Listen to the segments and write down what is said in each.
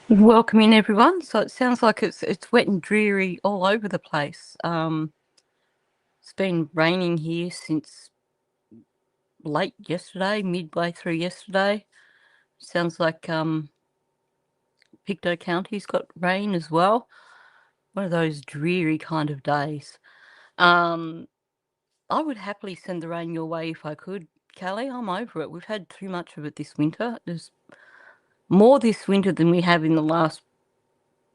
Welcome in, everyone. So it sounds like it's wet and dreary all over the place. It's been raining here since late yesterday, midway through yesterday. Sounds like Pictou County's got rain as well. One of those dreary kind of days. Um, I would happily send the rain your way if I could, Callie. I'm over it. We've had too much of it this winter. There's more this winter than we have in the last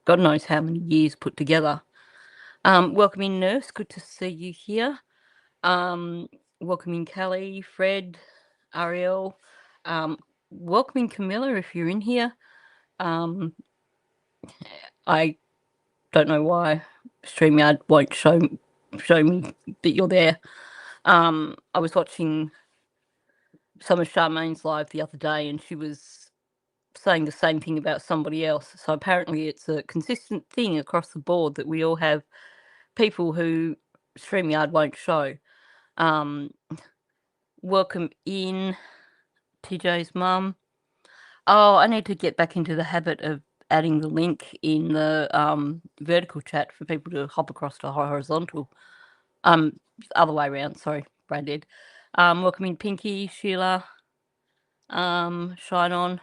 God knows how many years put together. Welcome in, Nurse. Good to see you here. Welcome in, Kelly, Fred, Ariel. Welcome in, Camilla, if you're in here. I don't know why StreamYard won't show me that you're there. I was watching some of Charmaine's live the other day, and she was saying the same thing about somebody else. So apparently it's a consistent thing across the board that we all have people who StreamYard won't show. Welcome in, TJ's mum. Oh, I need to get back into the habit of adding the link in the vertical chat for people to hop across to horizontal. Other way around, sorry, brain dead. Welcome in, Pinky, Sheila, Shine On.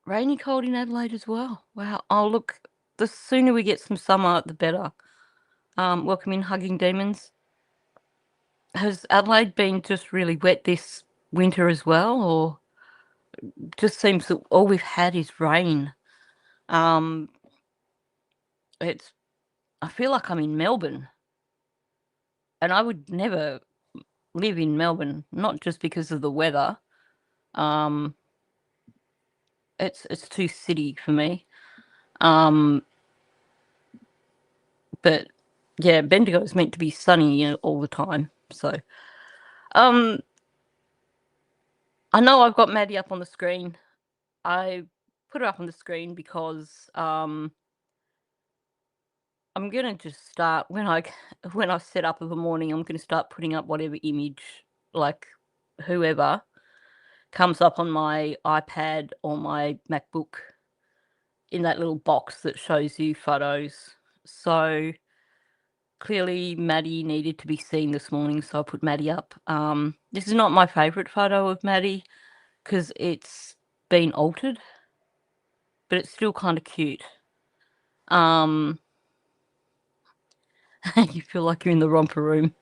Rainy cold in Adelaide as well. Wow. Oh, look, the sooner we get some summer, the better. Welcome in, Hugging Demons. Has Adelaide been just really wet this winter as well, or just seems that all we've had is rain? I feel like I'm in Melbourne, and I would never live in Melbourne, not just because of the weather. It's too city for me. But yeah, Bendigo is meant to be sunny, all the time. So, I know I've got Maddie up on the screen. I put her up on the screen because I'm gonna just start when I set up of a morning. I'm gonna start putting up whatever image, like whoever comes up on my iPad or my MacBook in that little box that shows you photos. So clearly Maddie needed to be seen this morning, so I put Maddie up. This is not my favourite photo of Maddie because it's been altered, but it's still kind of cute. You feel like you're in the romper room.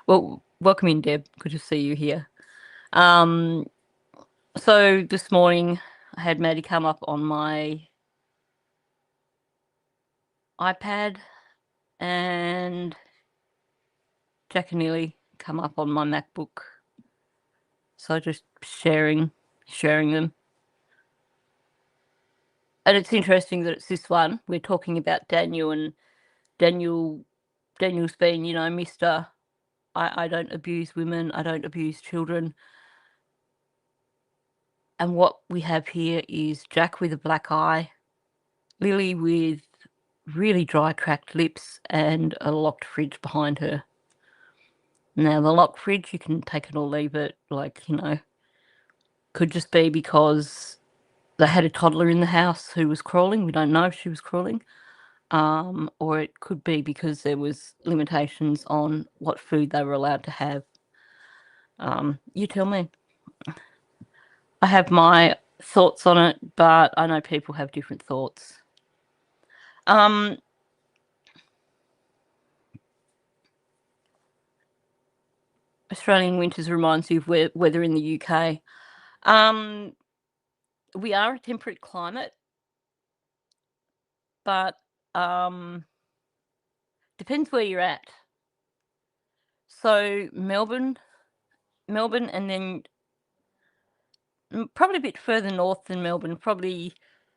Well, welcome in, Deb. Good to see you here. So this morning I had Maddie come up on my iPad and Jack and Lilly come up on my MacBook. So just sharing them. And it's interesting that it's this one. We're talking about Daniel, and Daniel's been, Mr. I don't abuse women, I don't abuse children. And what we have here is Jack with a black eye, Lily with really dry, cracked lips, and a locked fridge behind her. Now, the locked fridge, you can take it or leave it, could just be because they had a toddler in the house who was crawling. We don't know if she was crawling. Or it could be because there was limitations on what food they were allowed to have. You tell me. I have my thoughts on it, but I know people have different thoughts. Australian winters reminds you of weather in the UK. We are a temperate climate, but depends where you're at. So Melbourne, and then probably a bit further north than Melbourne, probably,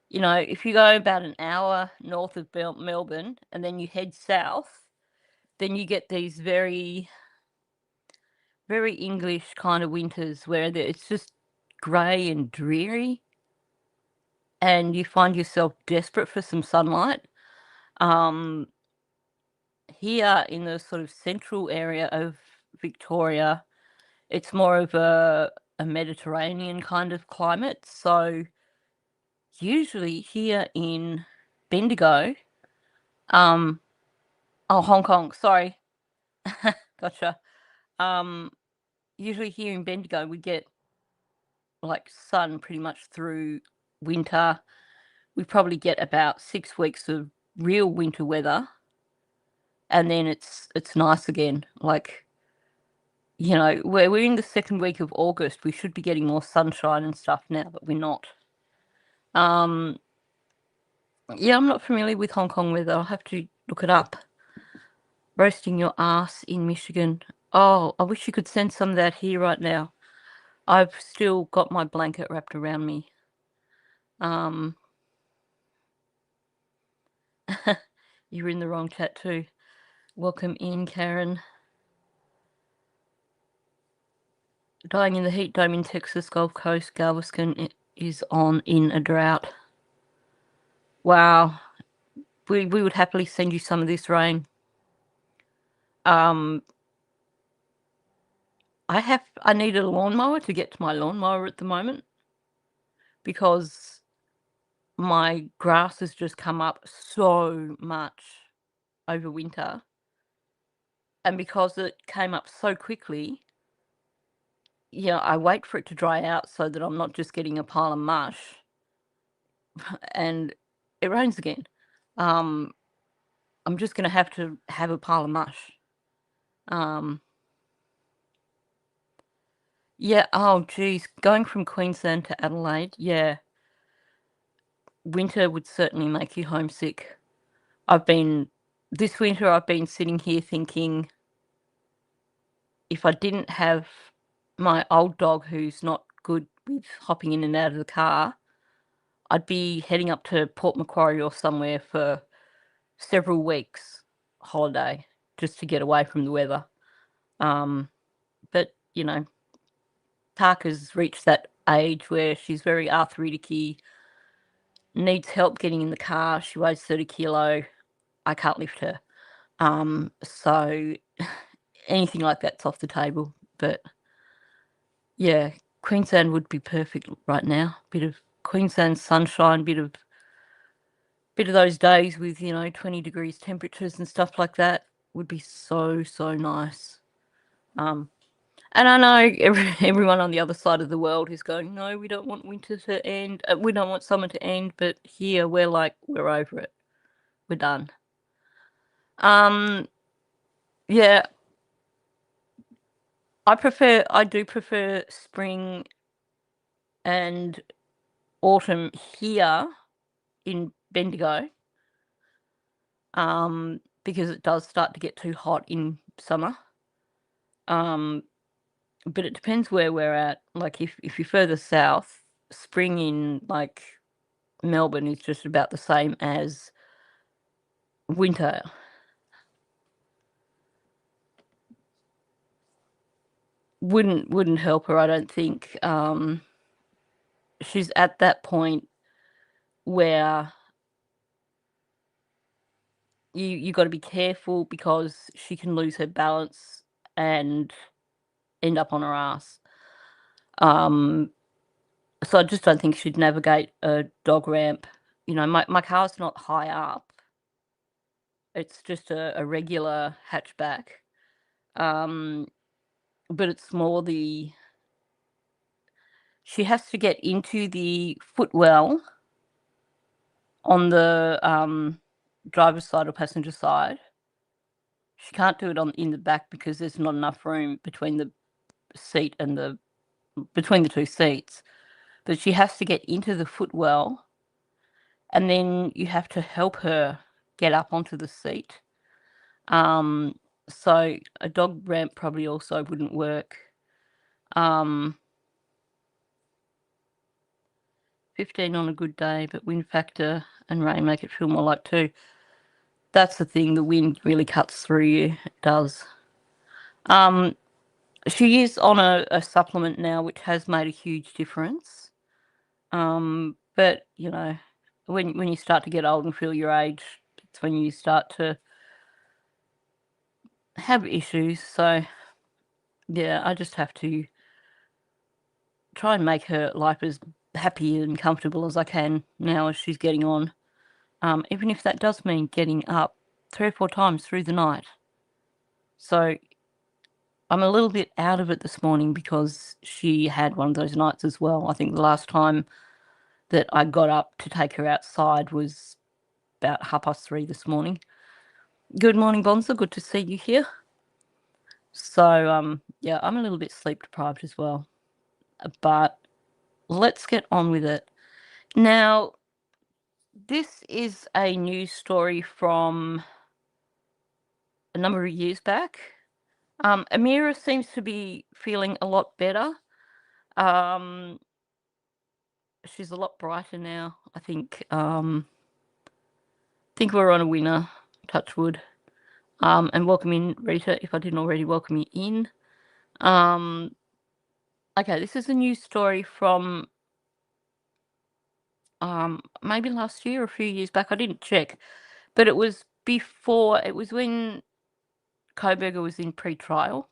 if you go about an hour north of Melbourne and then you head south, then you get these very, very English kind of winters where it's just grey and dreary and you find yourself desperate for some sunlight. Here in the sort of central area of Victoria, it's more of a Mediterranean kind of climate, so usually here in Bendigo, oh, Hong Kong, sorry. Gotcha. Usually here in Bendigo, we get like sun pretty much through winter. We probably get about 6 weeks of real winter weather, and then it's nice again. Like, you know, we're in the second week of August. We should be getting more sunshine and stuff now, but we're not. Yeah, I'm not familiar with Hong Kong weather. I'll have to look it up. Roasting your ass in Michigan. Oh, I wish you could send some of that here right now. I've still got my blanket wrapped around me. You're in the wrong chat too. Welcome in, Karen. Dying in the heat dome in Texas, Gulf Coast, Galveston is on in a drought. Wow. We would happily send you some of this rain. I need a lawnmower to get to my lawnmower at the moment because my grass has just come up so much over winter. And because it came up so quickly, I wait for it to dry out so that I'm not just getting a pile of mush. And it rains again. I'm just going to have a pile of mush. Yeah, oh geez, going from Queensland to Adelaide, yeah. Winter would certainly make you homesick. This winter I've been sitting here thinking, if I didn't have my old dog who's not good with hopping in and out of the car, I'd be heading up to Port Macquarie or somewhere for several weeks holiday just to get away from the weather. But, Parker's reached that age where she's very arthritic-y, needs help getting in the car. She weighs 30 kilo. I can't lift her. So anything like that's off the table. But yeah, Queensland would be perfect right now. Bit of Queensland sunshine, bit of those days with 20 degrees temperatures and stuff like that would be so nice. And I know everyone on the other side of the world is going, no, we don't want winter to end. We don't want summer to end. But here we're like, we're over it. We're done. Yeah, I do prefer spring and autumn here in Bendigo, because it does start to get too hot in summer. But it depends where we're at. Like if you're further south, spring in like Melbourne is just about the same as winter. Wouldn't help her, I don't think. She's at that point where you got to be careful because she can lose her balance and end up on her ass. So I just don't think she'd navigate a dog ramp. My car's not high up. It's just a regular hatchback. But it's more she has to get into the footwell on the driver's side or passenger side. She can't do it in the back because there's not enough room between the seat and between the two seats. But she has to get into the footwell, and then you have to help her get up onto the seat. So a dog ramp probably also wouldn't work. 15 on a good day, but wind factor and rain make it feel more like 2. That's the thing, the wind really cuts through you. It does. She is on a supplement now, which has made a huge difference. But, when you start to get old and feel your age, it's when you start to have issues. So, yeah, I just have to try and make her life as happy and comfortable as I can now as she's getting on, even if that does mean getting up 3 or 4 times through the night. So I'm a little bit out of it this morning because she had one of those nights as well. I think the last time that I got up to take her outside was about 3:30 this morning. Good morning, Bonza. Good to see you here. So, yeah, I'm a little bit sleep deprived as well. But let's get on with it. Now, this is a news story from a number of years back. Amira seems to be feeling a lot better. She's a lot brighter now. I think we're on a winner, touch wood. And welcome in, Rita, if I didn't already welcome you in. Okay, this is a news story from maybe last year or a few years back. I didn't check, but it was when Koberger was in pre-trial,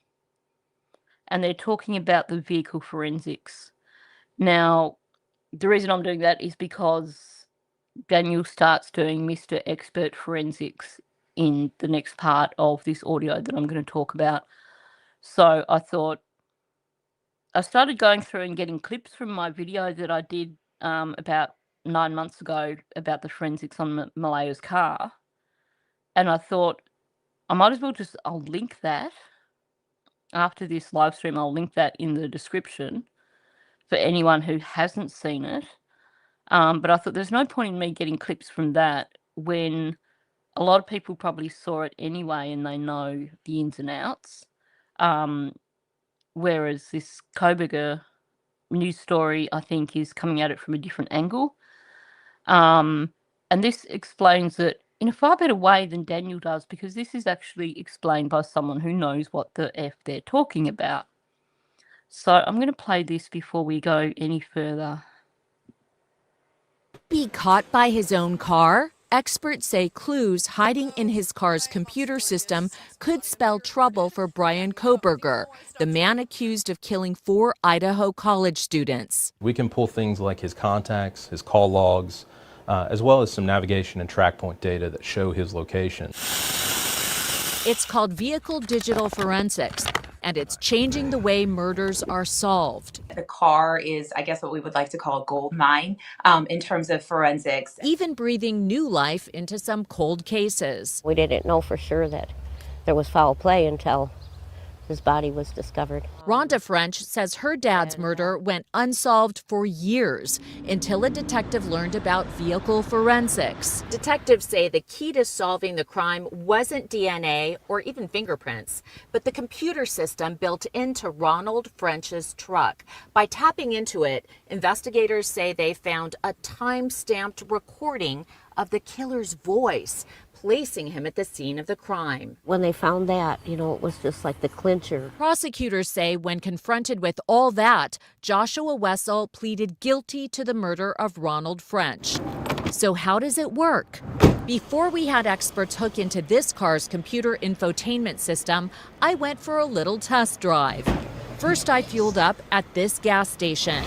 and they're talking about the vehicle forensics. Now, the reason I'm doing that is because Daniel starts doing Mr. Expert Forensics in the next part of this audio that I'm going to talk about. So I thought, I started going through and getting clips from my video that I did about 9 months ago about the forensics on Malehya's car. And I thought, I might as well I'll link that. After this live stream, I'll link that in the description for anyone who hasn't seen it. But I thought there's no point in me getting clips from that when a lot of people probably saw it anyway and they know the ins and outs. Whereas this Koberger news story, I think, is coming at it from a different angle. And this explains it in a far better way than Daniel does, because this is actually explained by someone who knows what the F they're talking about. So I'm going to play this before we go any further. Be caught by his own car? Experts say clues hiding in his car's computer system could spell trouble for Brian Koberger, the man accused of killing 4 Idaho college students. We can pull things like his contacts, his call logs, as well as some navigation and track point data that show his location. It's called vehicle digital forensics, and it's changing the way murders are solved. The car is, I guess, what we would like to call a gold mine in terms of forensics. Even breathing new life into some cold cases. We didn't know for sure that there was foul play until his body was discovered. Rhonda French says her dad's murder went unsolved for years until a detective learned about vehicle forensics. Detectives say the key to solving the crime wasn't DNA or even fingerprints, but the computer system built into Ronald French's truck. By tapping into it, investigators say they found a time-stamped recording of the killer's voice, placing him at the scene of the crime. When they found that, it was just like the clincher. Prosecutors say when confronted with all that, Joshua Wessel pleaded guilty to the murder of Ronald French. So how does it work? Before we had experts hook into this car's computer infotainment system, I went for a little test drive. First, I fueled up at this gas station.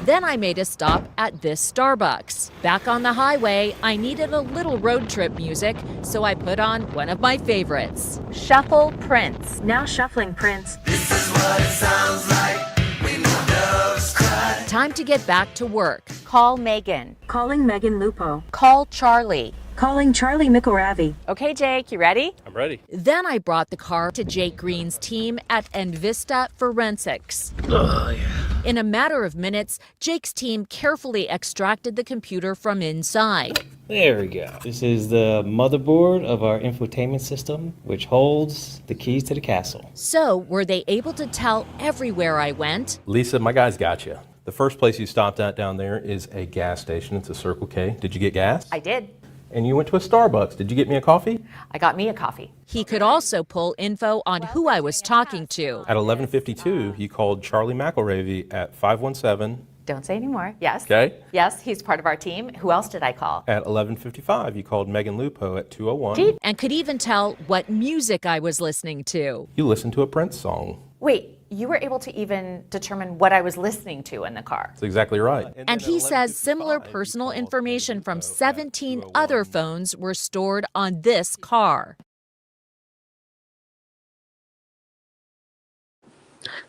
Then I made a stop at this Starbucks. Back on the highway, I needed a little road trip music, so I put on one of my favorites. Shuffle Prince. Now shuffling Prince. This is what it sounds like when the doves cry. Time to get back to work. Call Megan. Calling Megan Lupo. Call Charlie. Calling Charlie Mikoravi. Okay, Jake, you ready? I'm ready. Then I brought the car to Jake Green's team at Envista Forensics. Oh, yeah. In a matter of minutes, Jake's team carefully extracted the computer from inside. There we go. This is the motherboard of our infotainment system, which holds the keys to the castle. So, were they able to tell everywhere I went? Lisa, my guys got you. The first place you stopped at down there is a gas station. It's a Circle K. Did you get gas? I did. And you went to a Starbucks. Did you get me a coffee? I got me a coffee. He could also pull info on who I was talking to. At 11:52, you called Charlie McElravy at 517. Don't say anymore. Yes. Okay. Yes, he's part of our team. Who else did I call? At 11:55, you called Megan Lupo at 201. And could even tell what music I was listening to. You listened to a Prince song. Wait, You were able to even determine what I was listening to in the car. That's exactly right. And he says similar personal information from 17 other phones were stored on this car.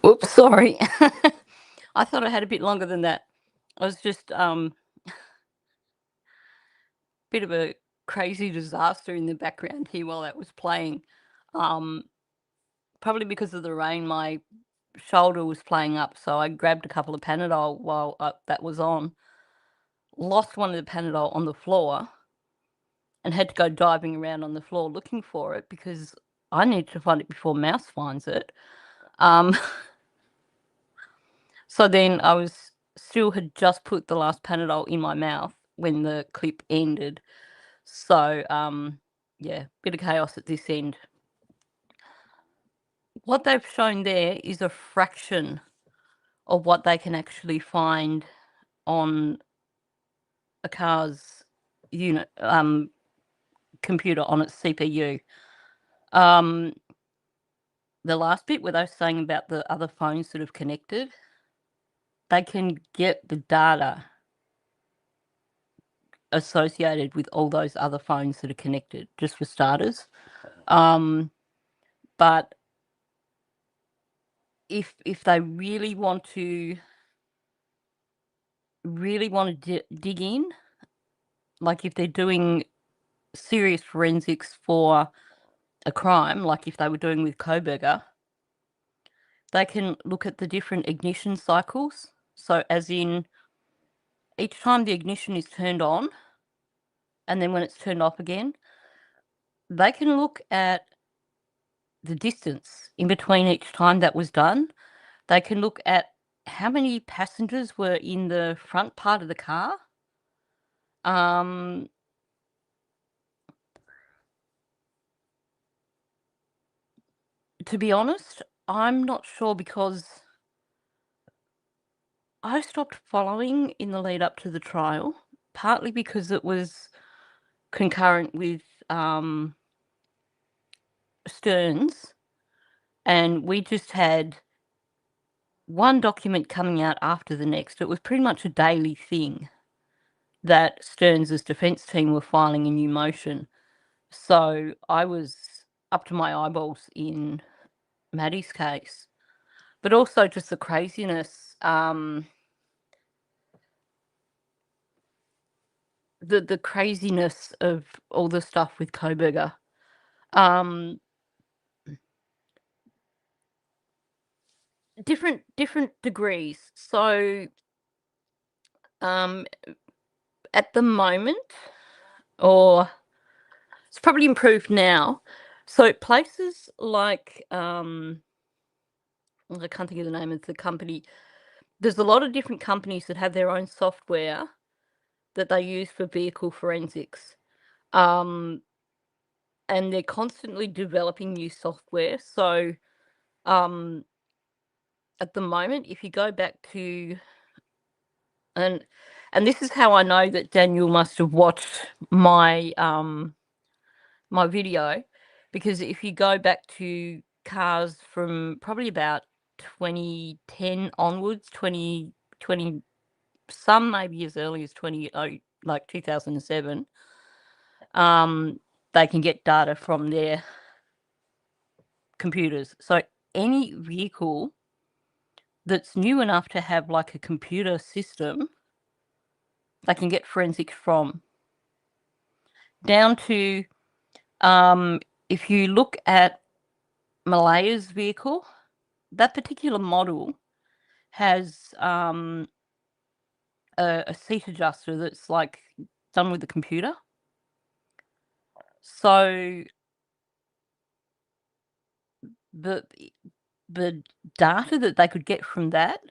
Oops, sorry. I thought I had a bit longer than that. I was just bit of a crazy disaster in the background here while that was playing. Probably because of the rain, my shoulder was playing up, so I grabbed a couple of Panadol while that was on. Lost one of the Panadol on the floor and had to go diving around on the floor looking for it because I need to find it before Mouse finds it. So then I had just put the last Panadol in my mouth when the clip ended. So, yeah, bit of chaos at this end. What they've shown there is a fraction of what they can actually find on a car's unit, computer on its CPU. The last bit where they were saying about the other phones that have connected, they can get the data associated with all those other phones that are connected, just for starters. But if they really want to dig in, like if they're doing serious forensics for a crime, like if they were doing with Koberger, they can look at the different ignition cycles. So as in, each time the ignition is turned on, and then when it's turned off again, they can look at the distance in between each time that was done. They can look at how many passengers were in the front part of the car. To be honest, I'm not sure because I stopped following in the lead up to the trial, partly because it was concurrent with Stearns, and we just had one document coming out after the next. It was pretty much a daily thing that Stearns' defence team were filing a new motion. So I was up to my eyeballs in Maddie's case, but also just the craziness, the craziness of all the stuff with Koberger. Different degrees. So at the moment, or it's probably improved now. So places like I can't think of the name of the company. There's a lot of different companies that have their own software that they use for vehicle forensics. And they're constantly developing new software. So at the moment, if you go back to and this is how I know that Daniel must have watched my my video, because if you go back to cars from probably about 2010 onwards, 2020, some maybe as early as 2007, they can get data from their computers. So any vehicle that's new enough to have like a computer system, they can get forensics from. Down to if you look at Malehya's vehicle, that particular model has a seat adjuster that's like done with the computer. So the data that they could get from that,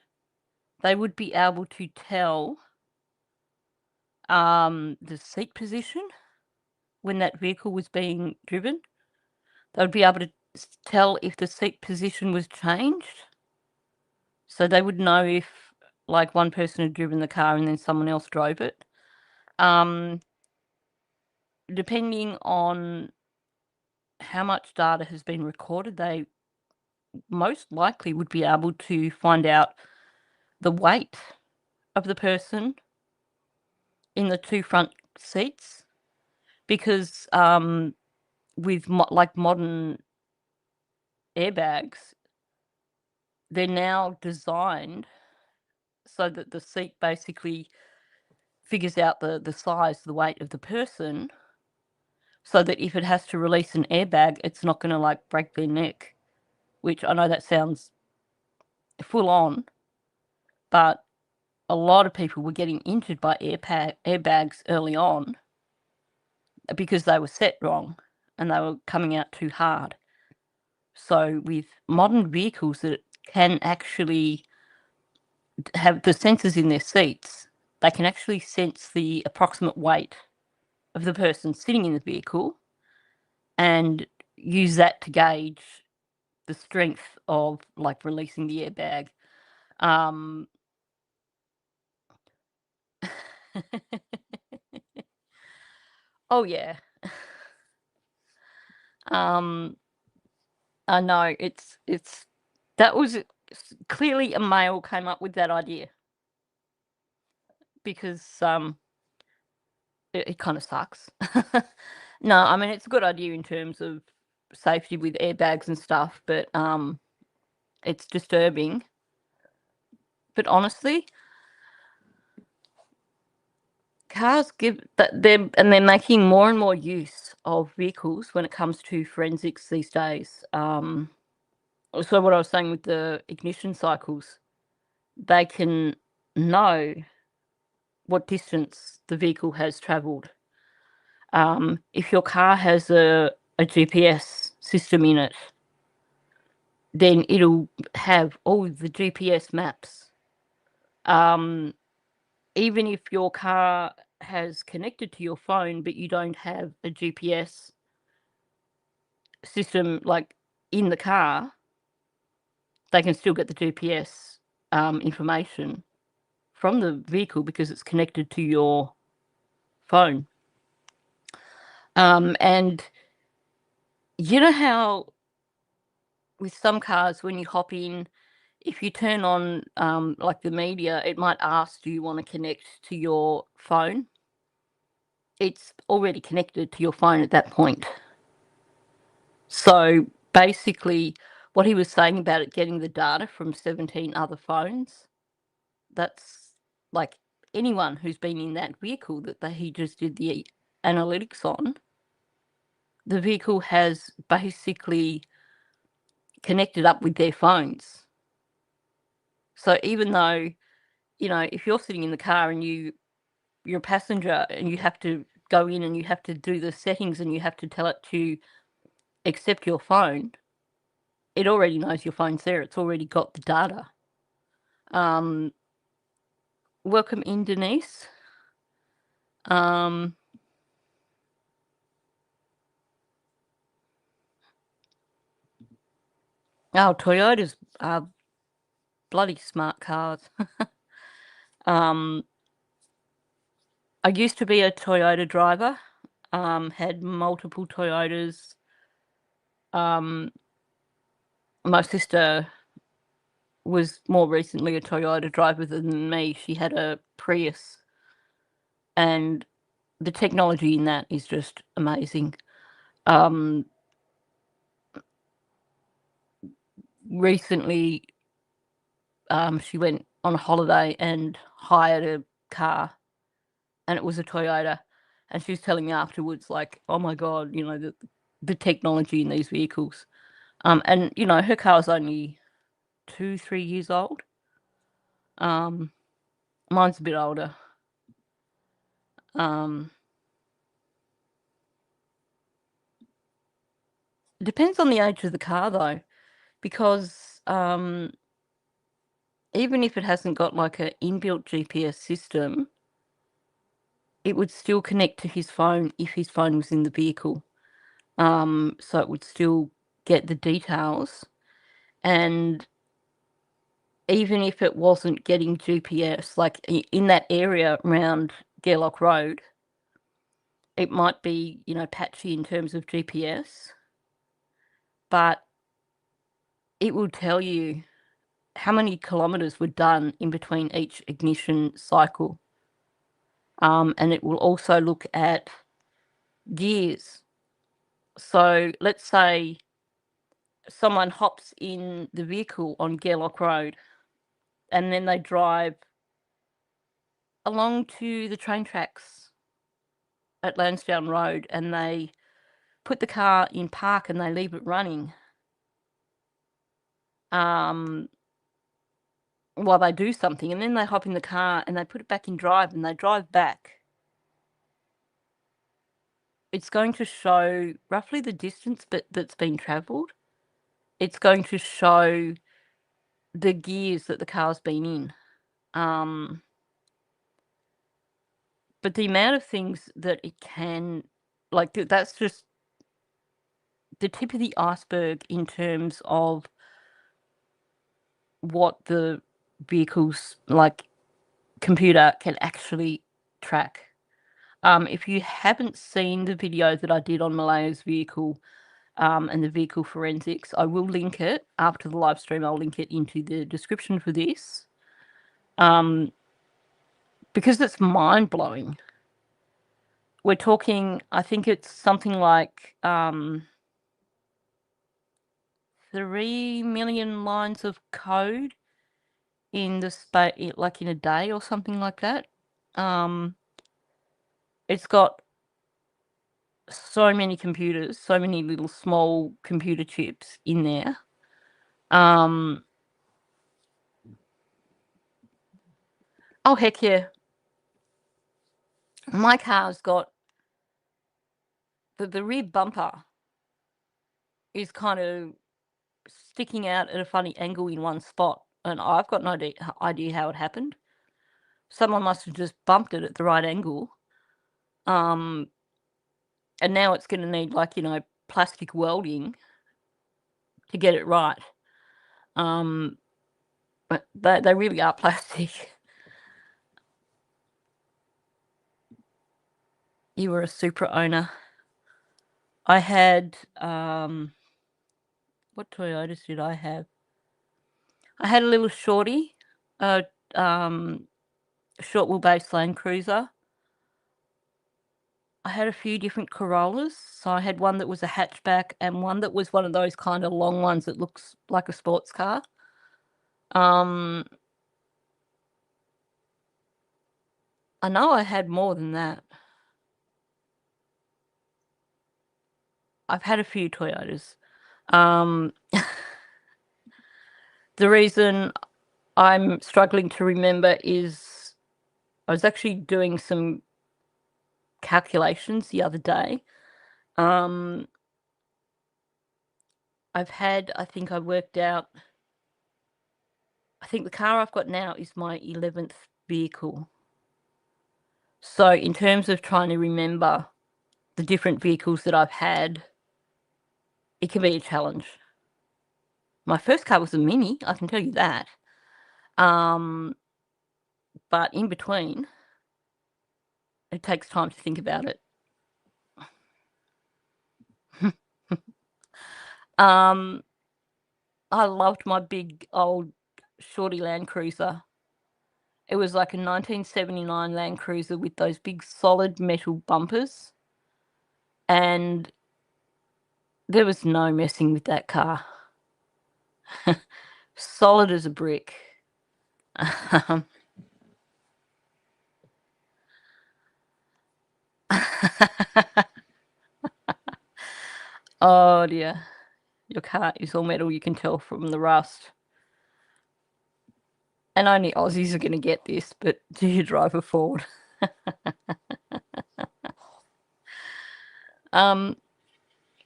they would be able to tell the seat position when that vehicle was being driven. They would be able to tell if the seat position was changed. So they would know if like one person had driven the car and then someone else drove it. Depending on how much data has been recorded, they most likely would be able to find out the weight of the person in the two front seats, because with modern airbags, they're now designed so that the seat basically figures out the size, the weight of the person, so that if it has to release an airbag, it's not going to like break their neck, which I know that sounds full on, but a lot of people were getting injured by airbags early on because they were set wrong and they were coming out too hard. So with modern vehicles that can actually have the sensors in their seats, they can actually sense the approximate weight of the person sitting in the vehicle and use that to gauge the strength of like releasing the airbag. Oh yeah. I know it's that was clearly a male came up with that idea, because it kind of sucks. No, I mean it's a good idea in terms of safety with airbags and stuff, but it's disturbing. But honestly, cars give that they're making more and more use of vehicles when it comes to forensics these days. So what I was saying with the ignition cycles, they can know what distance the vehicle has travelled. If your car has a GPS system in it, then it'll have all the GPS maps. Even if your car has connected to your phone, but you don't have a GPS system like in the car, they can still get the GPS information from the vehicle because it's connected to your phone. And you know how with some cars, when you hop in, if you turn on like the media, it might ask, do you want to connect to your phone? It's already connected to your phone at that point. So basically, what he was saying about it getting the data from 17 other phones, that's like anyone who's been in that vehicle that he just did the analytics on, the vehicle has basically connected up with their phones. So even though, you know, if you're sitting in the car and you're a passenger and you have to go in and you have to do the settings and you have to tell it to accept your phone, it already knows your phone's there. It's already got the data. Welcome in, Denise. Toyotas are bloody smart cars. I used to be a Toyota driver, had multiple Toyotas. My sister was more recently a Toyota driver than me. She had a Prius, and the technology in that is just amazing. Recently, she went on a holiday and hired a car, and it was a Toyota, and she was telling me afterwards, like, oh my God, you know, the technology in these vehicles. And, you know, her car's only 2-3 years old. Mine's a bit older. It depends on the age of the car, though, because even if it hasn't got like an inbuilt GPS system, it would still connect to his phone if his phone was in the vehicle. So it would still get the details. And even if it wasn't getting GPS, like in that area around Gairloch Road, it might be, you know, patchy in terms of GPS, but it will tell you how many kilometers were done in between each ignition cycle. And it will also look at gears. So let's say someone hops in the vehicle on Gairloch Road and then they drive along to the train tracks at Lansdowne Road and they put the car in park and they leave it running while they do something, and then they hop in the car and they put it back in drive and they drive back. It's going to show roughly the distance that's been travelled. It's going to show the gears that the car's been in. But the amount of things that it can, like, that's just the tip of the iceberg in terms of what the vehicle's, like, computer can actually track. If you haven't seen the video that I did on Malehya's vehicle and the vehicle forensics, I will link it after the live stream. I'll link it into the description for this because it's mind-blowing. We're talking, I think it's something like 3 million lines of code in the space, like in a day or something like that. It's got so many computers, so many little small computer chips in there. Oh, heck yeah. My car's got the rear bumper is kind of sticking out at a funny angle in one spot, and I've got no idea how it happened. Someone must have just bumped it at the right angle. And now it's going to need, like, you know, plastic welding to get it right. But they really are plastic. You were a Supra owner. I had, what Toyotas did I have? I had a little shorty, a short wheelbase Land Cruiser. I had a few different Corollas. So I had one that was a hatchback and one that was one of those kind of long ones that looks like a sports car. I know I had more than that. I've had a few Toyotas. The reason I'm struggling to remember is I was actually doing some calculations the other day. I've had, I think I worked out, I think the car I've got now is my 11th vehicle. So in terms of trying to remember the different vehicles that I've had, it can be a challenge. My first car was a Mini, I can tell you that. But in between, it takes time to think about it. I loved my big old shorty Land Cruiser. It was like a 1979 Land Cruiser with those big solid metal bumpers. And there was no messing with that car. Solid as a brick. Oh dear. Your car is all metal, you can tell from the rust. And only Aussies are going to get this, but do you drive a Ford?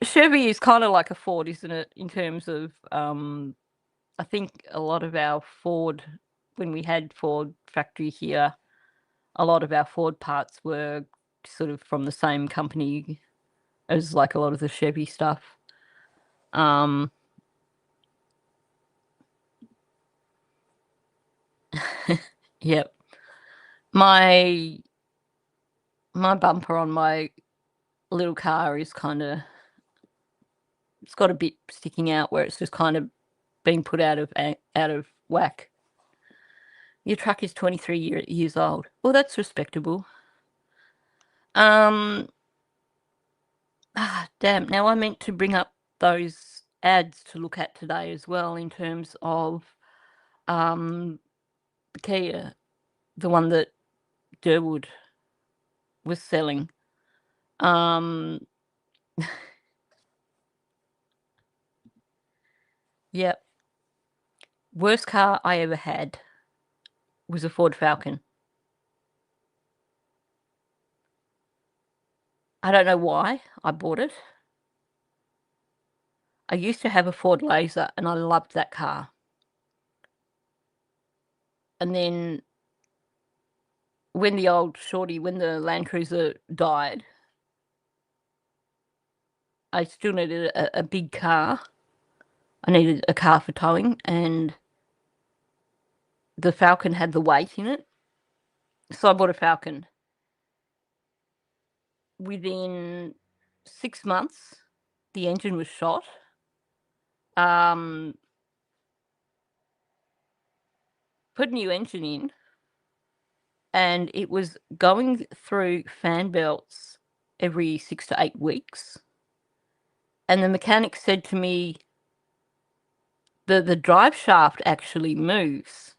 Chevy is kind of like a Ford, isn't it? In terms of, I think a lot of our Ford, when we had Ford factory here, a lot of our Ford parts were sort of from the same company as like a lot of the Chevy stuff. Yep. My bumper on my little car is kind of, it's got a bit sticking out where it's just kind of being put out of whack. Your truck is 23 years old. Well, that's respectable. Damn. Now I meant to bring up those ads to look at today as well in terms of the Kia, the one that Durwood was selling. Yep. Worst car I ever had was a Ford Falcon. I don't know why I bought it. I used to have a Ford Laser and I loved that car. And then when the Land Cruiser died, I still needed a big car. I needed a car for towing, and the Falcon had the weight in it. So I bought a Falcon. Within 6 months, the engine was shot. Put a new engine in, and it was going through fan belts every 6 to 8 weeks. And the mechanic said to me, the drive shaft actually moves.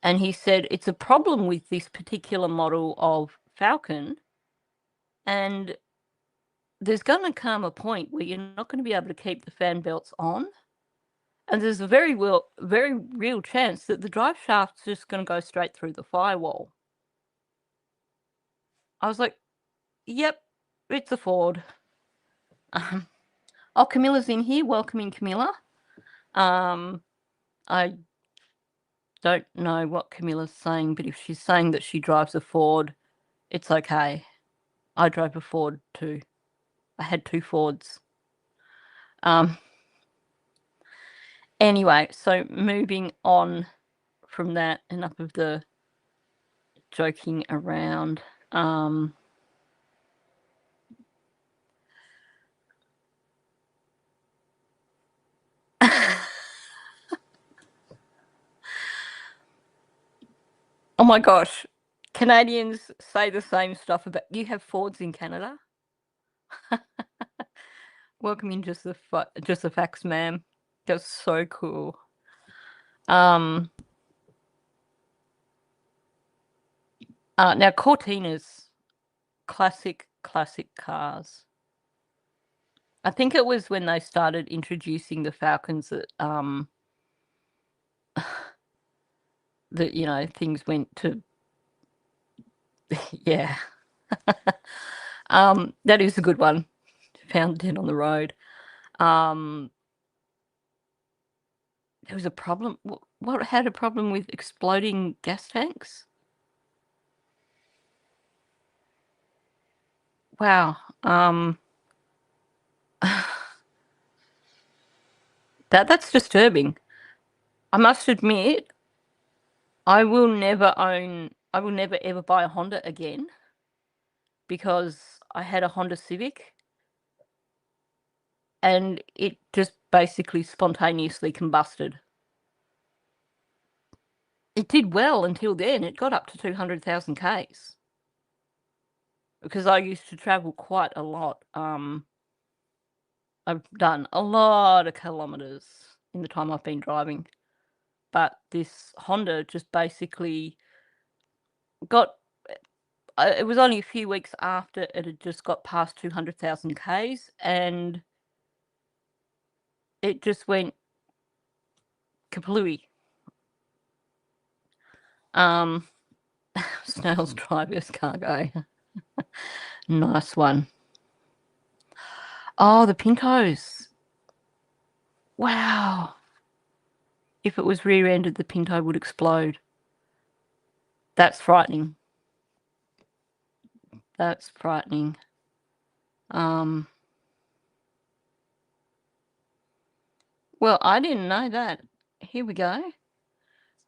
And he said, it's a problem with this particular model of Falcon, and there's going to come a point where you're not going to be able to keep the fan belts on. And there's a very real chance that the drive shaft's just going to go straight through the firewall. I was like, yep, it's a Ford. Oh, Camilla's in here. Welcome in, Camilla. I don't know what Camilla's saying, but if she's saying that she drives a Ford, it's okay. I drove a Ford too. I had 2 Fords. Anyway, so moving on from that, enough of the joking around. Oh my gosh, Canadians say the same stuff about you have Fords in Canada. Welcome in, just the facts, ma'am. That's so cool. Now Cortina's classic cars. I think it was when they started introducing the Falcons that that things went to yeah. That is a good one. Found dead on the road. There was a problem. What had a problem with exploding gas tanks? Wow. That's disturbing. I must admit, I will never ever buy a Honda again, because I had a Honda Civic and it just basically spontaneously combusted. It did well until then. It got up to 200,000 Ks. Because I used to travel quite a lot. I've done a lot of kilometers in the time I've been driving. But this Honda just basically got... it was only a few weeks after it had just got past 200,000 Ks, and it just went kaplooey. Snails drive escargot. Nice one. Oh, the Pintos. Wow. If it was rear-ended, the Pinto would explode. That's frightening. That's frightening. Well, I didn't know that. Here we go.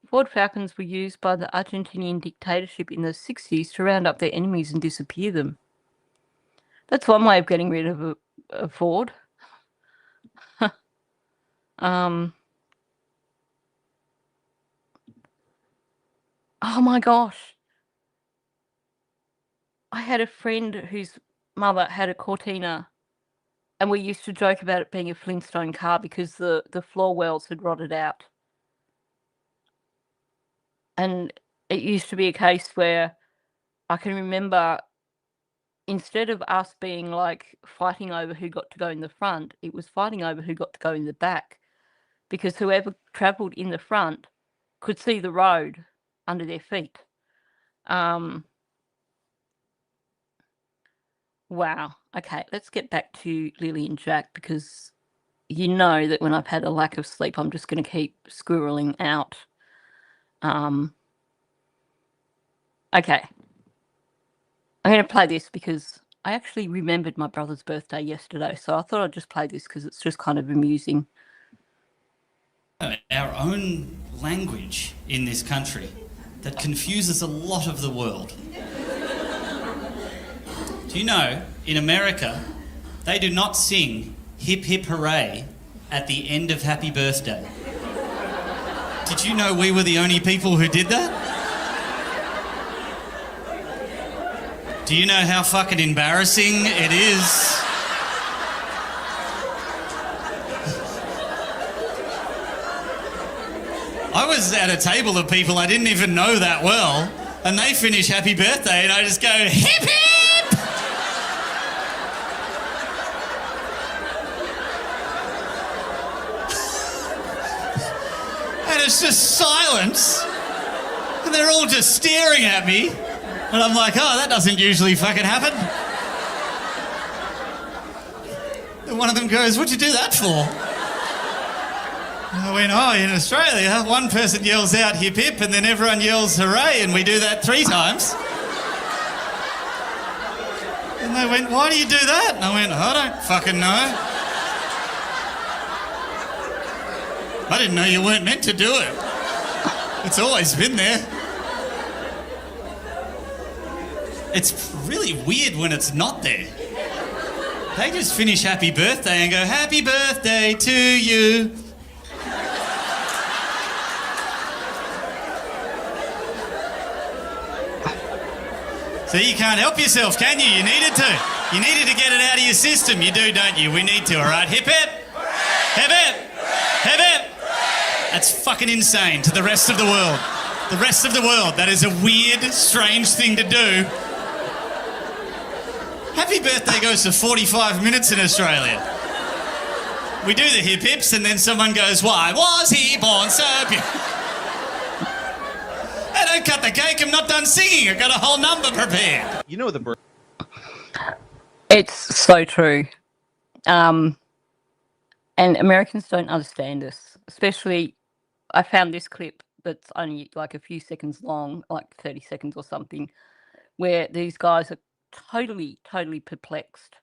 Ford Falcons were used by the Argentinian dictatorship in the 60s to round up their enemies and disappear them. That's one way of getting rid of a Ford. Oh my gosh. I had a friend whose mother had a Cortina, and we used to joke about it being a Flintstone car because the floor wells had rotted out. And it used to be a case where I can remember, instead of us being like fighting over who got to go in the front, it was fighting over who got to go in the back, because whoever travelled in the front could see the road under their feet. Wow. Okay, let's get back to Lily and Jack, because you know that when I've had a lack of sleep, I'm just going to keep squirreling out. Okay. I'm going to play this because I actually remembered my brother's birthday yesterday, so I thought I'd just play this because it's just kind of amusing. Our own language in this country that confuses a lot of the world. Do you know, in America, they do not sing hip hip hooray at the end of happy birthday. Did you know we were the only people who did that? Do you know how fucking embarrassing it is? I was at a table of people I didn't even know that well, and they finish happy birthday and I just go, hip hip! And it's just silence, and they're all just staring at me. And I'm like, oh, that doesn't usually fucking happen. And one of them goes, what'd you do that for? And I went, oh, in Australia, one person yells out hip hip and then everyone yells hooray, and we do that 3 times. And they went, why do you do that? And I went, I don't fucking know. I didn't know you weren't meant to do it. It's always been there. It's really weird when it's not there. They just finish happy birthday and go, happy birthday to you. So you can't help yourself, can you? You needed to. You needed to get it out of your system. You do, don't you? We need to, all right? Hip hip. Hip hip. Hip hip. That's fucking insane to the rest of the world. The rest of the world, that is a weird, strange thing to do. Happy birthday goes for 45 minutes in Australia. We do the hip hips and then someone goes, why was he born so beautiful? Hey, don't cut the cake, I'm not done singing. I've got a whole number prepared. You know the bird. It's so true. And Americans don't understand this. Especially, I found this clip that's only like a few seconds long, like 30 seconds or something, where these guys are totally perplexed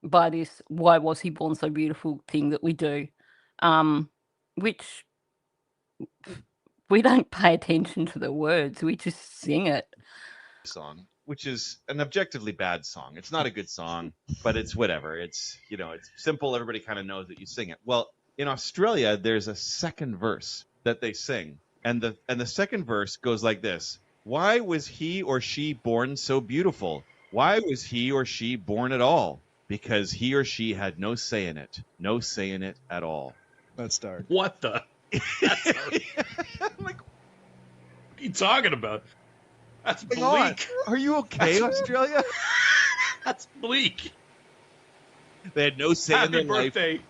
by this why was he born so beautiful thing that we do, which we don't pay attention to the words, we just sing it. Song, which is an objectively bad song. It's not a good song, but it's whatever. It's, you know, it's simple. Everybody kind of knows that you sing it. Well, in Australia, there's a second verse that they sing, and the second verse goes like this. Why was he or she born so beautiful? Why was he or she born at all? Because he or she had no say in it. No say in it at all. That's dark. What the? That's I'm like, what are you talking about? That's bleak. Are you okay, Australia? That's bleak. They had no say in their Happy birthday. life.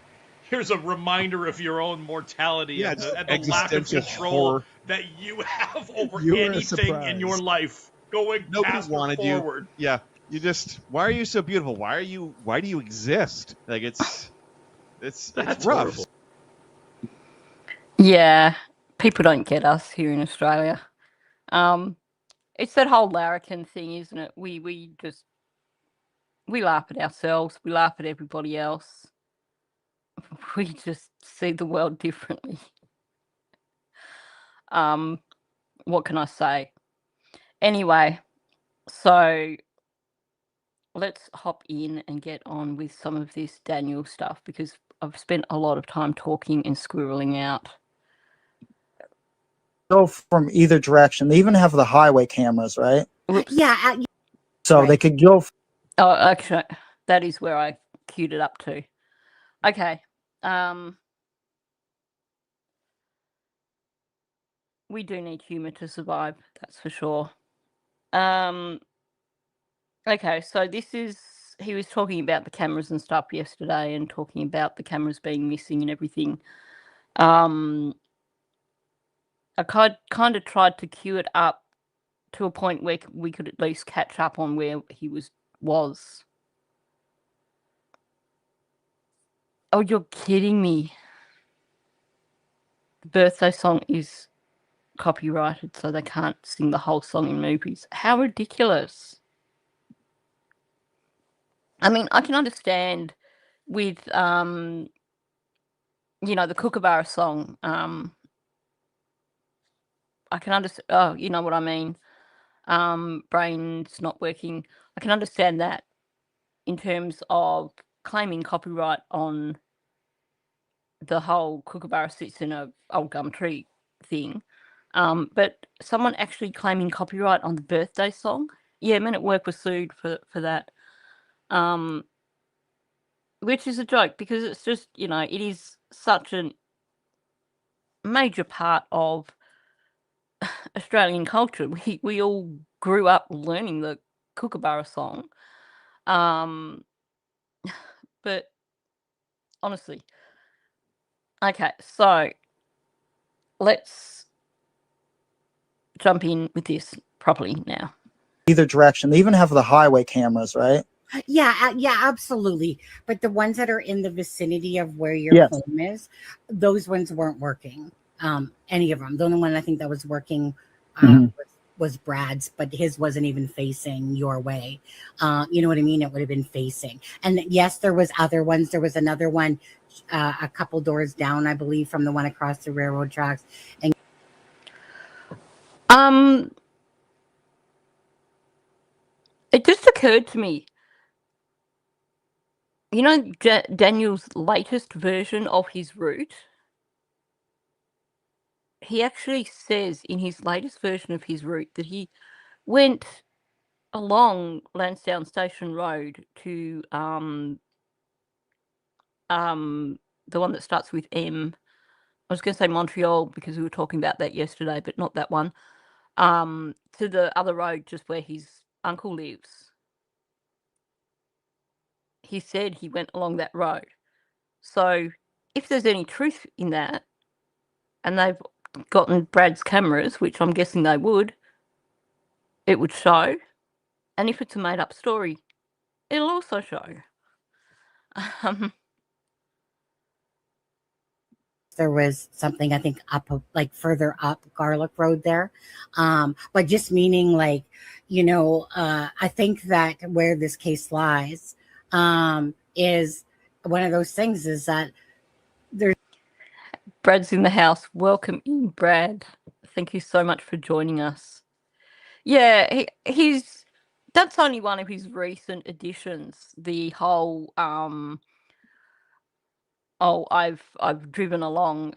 Here's a reminder of your own mortality, Yeah, and the lack of existential control horror. that you have over You were anything in surprised. your life going Nobody past or wanted forward. you. Yeah, you just. Why are you so beautiful? Why do you exist? Like it's That's rough. horrible. Yeah, people don't get us here in Australia. It's that whole larrikin thing, isn't it? We laugh at ourselves, we laugh at everybody else. We just see the world differently. What can I say? Anyway, so let's hop in and get on with some of this Daniel stuff, because I've spent a lot of time talking and squirreling out. go from either direction. They even have the highway cameras, right? Yeah. So they could go. Oh, actually, that is where I queued it up to. Okay. We do need humour to survive, that's for sure. Okay, so he was talking about the cameras and stuff yesterday and talking about the cameras being missing and everything. I kind of tried to queue it up to a point where we could at least catch up on where he was. Oh, you're kidding me. The birthday song is copyrighted, so they can't sing the whole song in movies. How ridiculous. I mean, I can understand with, the Kookaburra song, I can understand, oh, you know what I mean? Brain's not working. I can understand that in terms of claiming copyright on the whole Kookaburra sits in a old gum tree thing. But someone actually claiming copyright on the birthday song, yeah, Men at Work was sued for that. Which is a joke because it's just, it is such a major part of Australian culture. We all grew up learning the Kookaburra song. But honestly, okay, so let's jump in with this properly now. Either direction. They even have the highway cameras, right? Yeah, absolutely. But the ones that are in the vicinity of where your home is, those ones weren't working. Any of them. The only one I think that was working was Brad's, but his wasn't even facing your way. You know what I mean? It would have been facing. And yes, there was other ones. There was another one a couple doors down, I believe, from the one across the railroad tracks. And it just occurred to me, Daniel's latest version of his route, he actually says in his latest version of his route that he went along Lansdowne Station Road to the one that starts with M. I was going to say Montreal because we were talking about that yesterday, but not that one. To the other road just where his uncle lives. He said he went along that road. So if there's any truth in that, and they've gotten Brad's cameras, which I'm guessing they would, it would show. And if it's a made-up story, it'll also show. there was something, I think, up, like further up Garlic Road there. But just meaning like, I think that where this case lies is one of those things is that there's. Brad's in the house. Welcome in, Brad. Thank you so much for joining us. Yeah, that's only one of his recent additions. The whole I've driven along.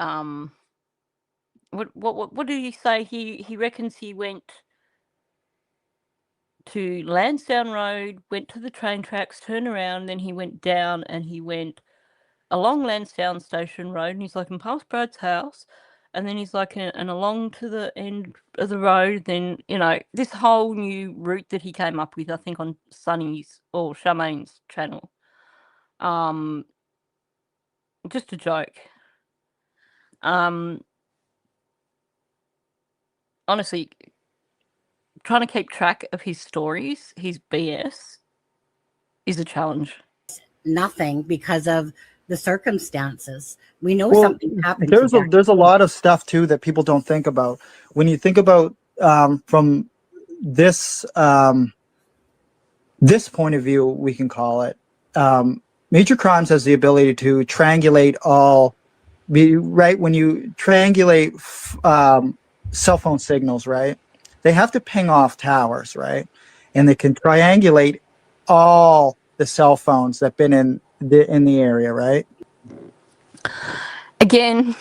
What did he say? He reckons he went to Lansdowne Road, went to the train tracks, turned around, then he went down and he went along Lansdowne Station Road, and he's like, and past Brad's house, and then he's like, and along to the end of the road, then, this whole new route that he came up with, I think on Sunny's or Charmaine's channel. Just a joke. Honestly, trying to keep track of his stories, his BS, is a challenge. Nothing because of the circumstances. We know something happened. There's a lot of stuff too that people don't think about. When you think about from this this point of view, we can call it. Major Crimes has the ability to triangulate when you triangulate cell phone signals, right? They have to ping off towers, right? And they can triangulate all the cell phones that've been in the area, right? Again,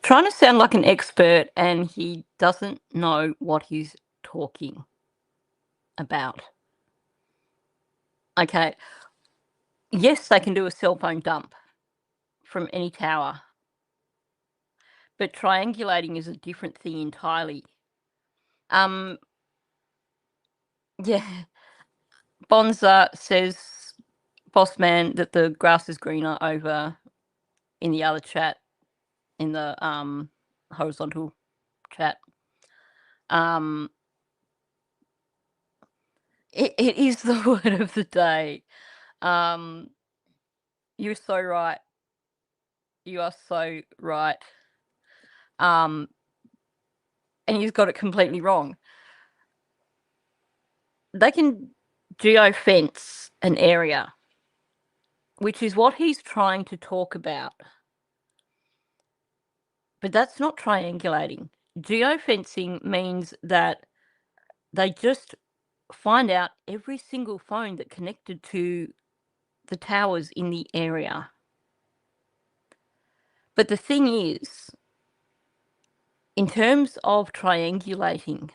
trying to sound like an expert, and he doesn't know what he's talking about. Okay. Yes, they can do a cell phone dump from any tower, but triangulating is a different thing entirely. Yeah. Bonza says, boss man, that the grass is greener over in the other chat, in the horizontal chat. It is the word of the day. You're so right. You are so right. And he's got it completely wrong. They can geofence an area, which is what he's trying to talk about. But that's not triangulating. Geofencing means that they just find out every single phone that connected to the towers in the area. But the thing is, in terms of triangulating,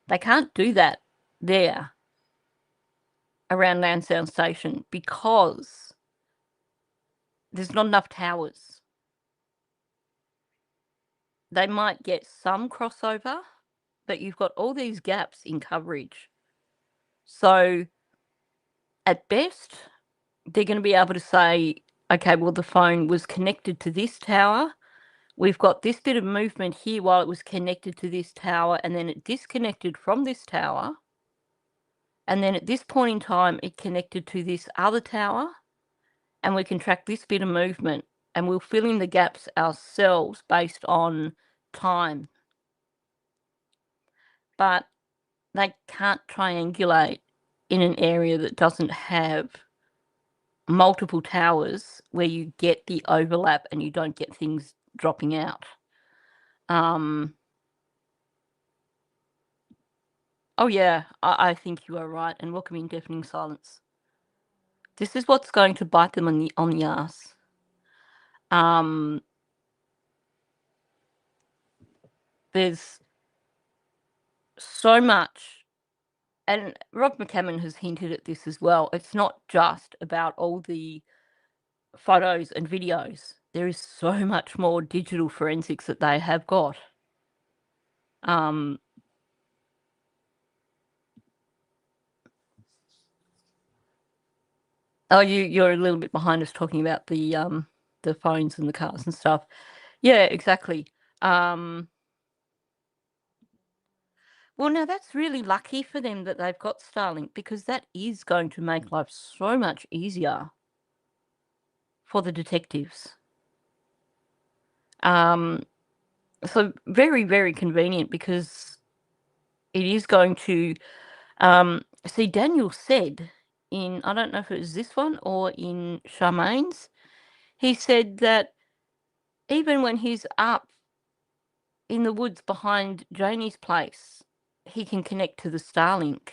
they can't do that there around Lansdowne Station because there's not enough towers. They might get some crossover, but you've got all these gaps in coverage. So at best, they're going to be able to say, okay, well, the phone was connected to this tower. We've got this bit of movement here while it was connected to this tower, and then it disconnected from this tower. And then at this point in time, it connected to this other tower, and we can track this bit of movement, and we'll fill in the gaps ourselves based on time. But they can't triangulate in an area that doesn't have multiple towers where you get the overlap and you don't get things dropping out. Oh yeah, I think you are right, and welcome in deafening silence. This is what's going to bite them on the ass. There's so much, and Rob McCammon has hinted at this as well. It's not just about all the photos and videos. There is so much more digital forensics that they have got. Oh, you're a little bit behind us talking about the phones and the cars and stuff. Yeah, exactly. Well, now that's really lucky for them that they've got Starlink, because that is going to make life so much easier for the detectives. So very, very convenient, because it is going to see, Daniel said in, I don't know if it was this one or in Charmaine's, he said that even when he's up in the woods behind Janie's place, he can connect to the Starlink.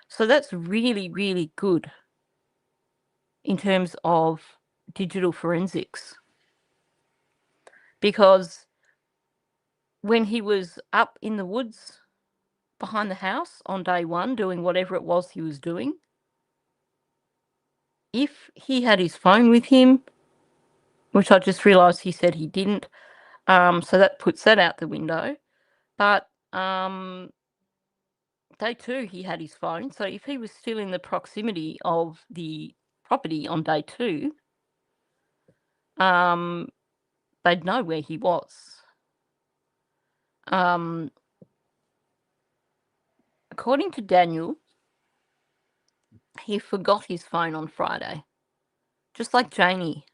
So that's really, really good in terms of digital forensics. Because when he was up in the woods behind the house on day one, doing whatever it was he was doing, if he had his phone with him, which I just realised he said he didn't, so that puts that out the window. But day two, he had his phone. So if he was still in the proximity of the property on day two, they'd know where he was. According to Daniel, he forgot his phone on Friday, just like Janie.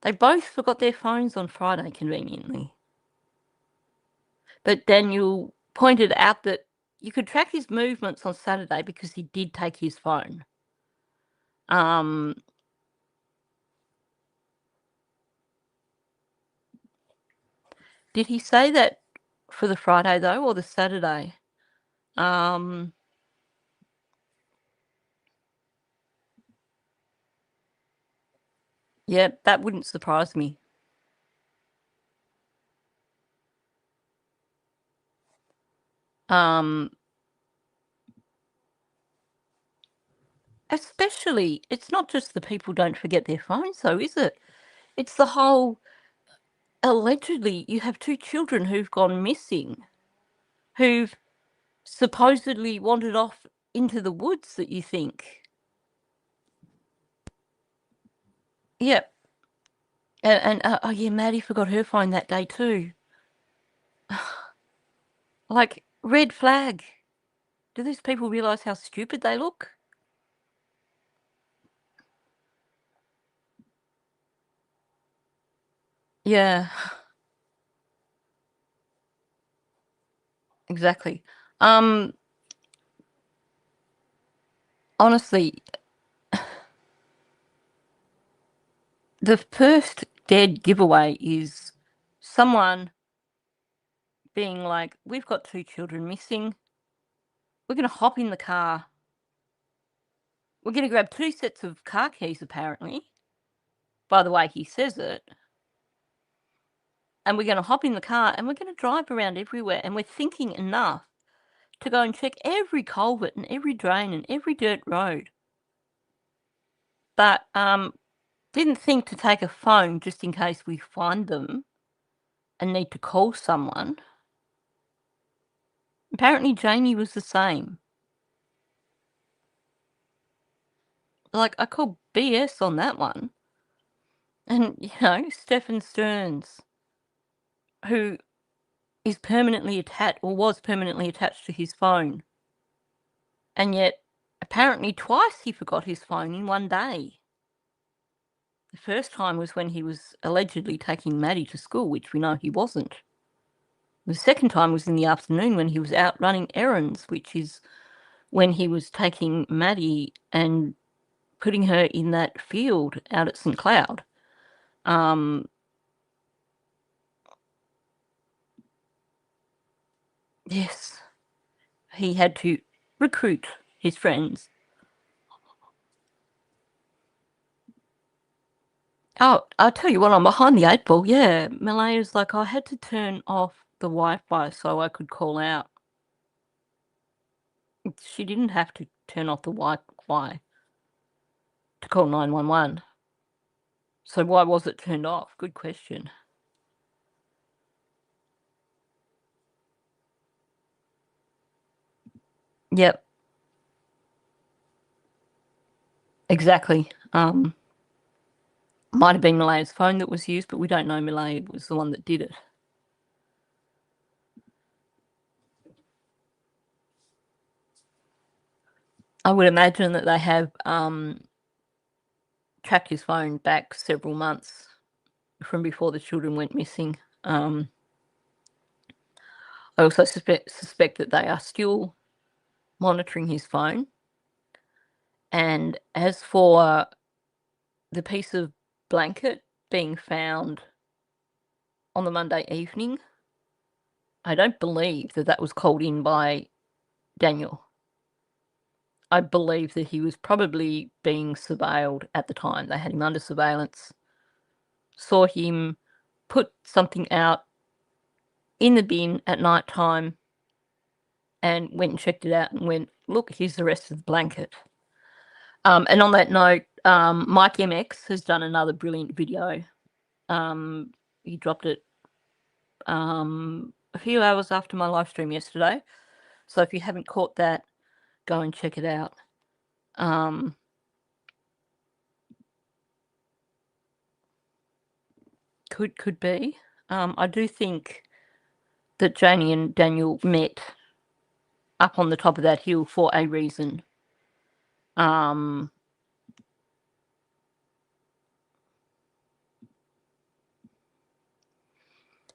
They both forgot their phones on Friday, conveniently. But Daniel pointed out that you could track his movements on Saturday because he did take his phone. Did he say that for the Friday, though, or the Saturday? Yeah, that wouldn't surprise me. Especially, it's not just the people don't forget their phones, though, is it? It's the whole, allegedly, you have 2 children who've gone missing, who've supposedly wandered off into the woods that you think. Yep. And oh yeah, Maddie forgot her phone that day too. Like, red flag. Do these people realise how stupid they look? Yeah. Exactly. Honestly, the first dead giveaway is someone being like, we've got 2 children missing. We're going to hop in the car. We're going to grab 2 sets of car keys, apparently, by the way he says it. And we're going to hop in the car and we're going to drive around everywhere. And we're thinking enough to go and check every culvert and every drain and every dirt road. But didn't think to take a phone just in case we find them and need to call someone. Apparently Jamie was the same. Like, I call BS on that one. And, you know, Stephen Stearns, who is permanently attached, or was permanently attached to his phone. And yet, apparently twice he forgot his phone in one day. The first time was when he was allegedly taking Maddie to school, which we know he wasn't. The second time was in the afternoon when he was out running errands, which is when he was taking Maddie and putting her in that field out at St. Cloud. Yes, he had to recruit his friends. Oh, I'll tell you what, I'm behind the 8 ball. Yeah, Malehya's like, I had to turn off the Wi-Fi so I could call out. She didn't have to turn off the Wi-Fi to call 911. So why was it turned off? Good question. Yep. Exactly. Might have been Malehya's phone that was used, but we don't know Malehya was the one that did it. I would imagine that they have tracked his phone back several months from before the children went missing. I also suspect that they are still monitoring his phone. And as for the piece of blanket being found on the Monday evening, I don't believe that that was called in by Daniel. I believe that he was probably being surveilled at the time. They had him under surveillance, saw him put something out in the bin at night time, and went and checked it out and went, look, here's the rest of the blanket. And on that note, Mike MX has done another brilliant video. He dropped it a few hours after my live stream yesterday. So if you haven't caught that, go and check it out. Could be. I do think that Janie and Daniel met up on the top of that hill for a reason.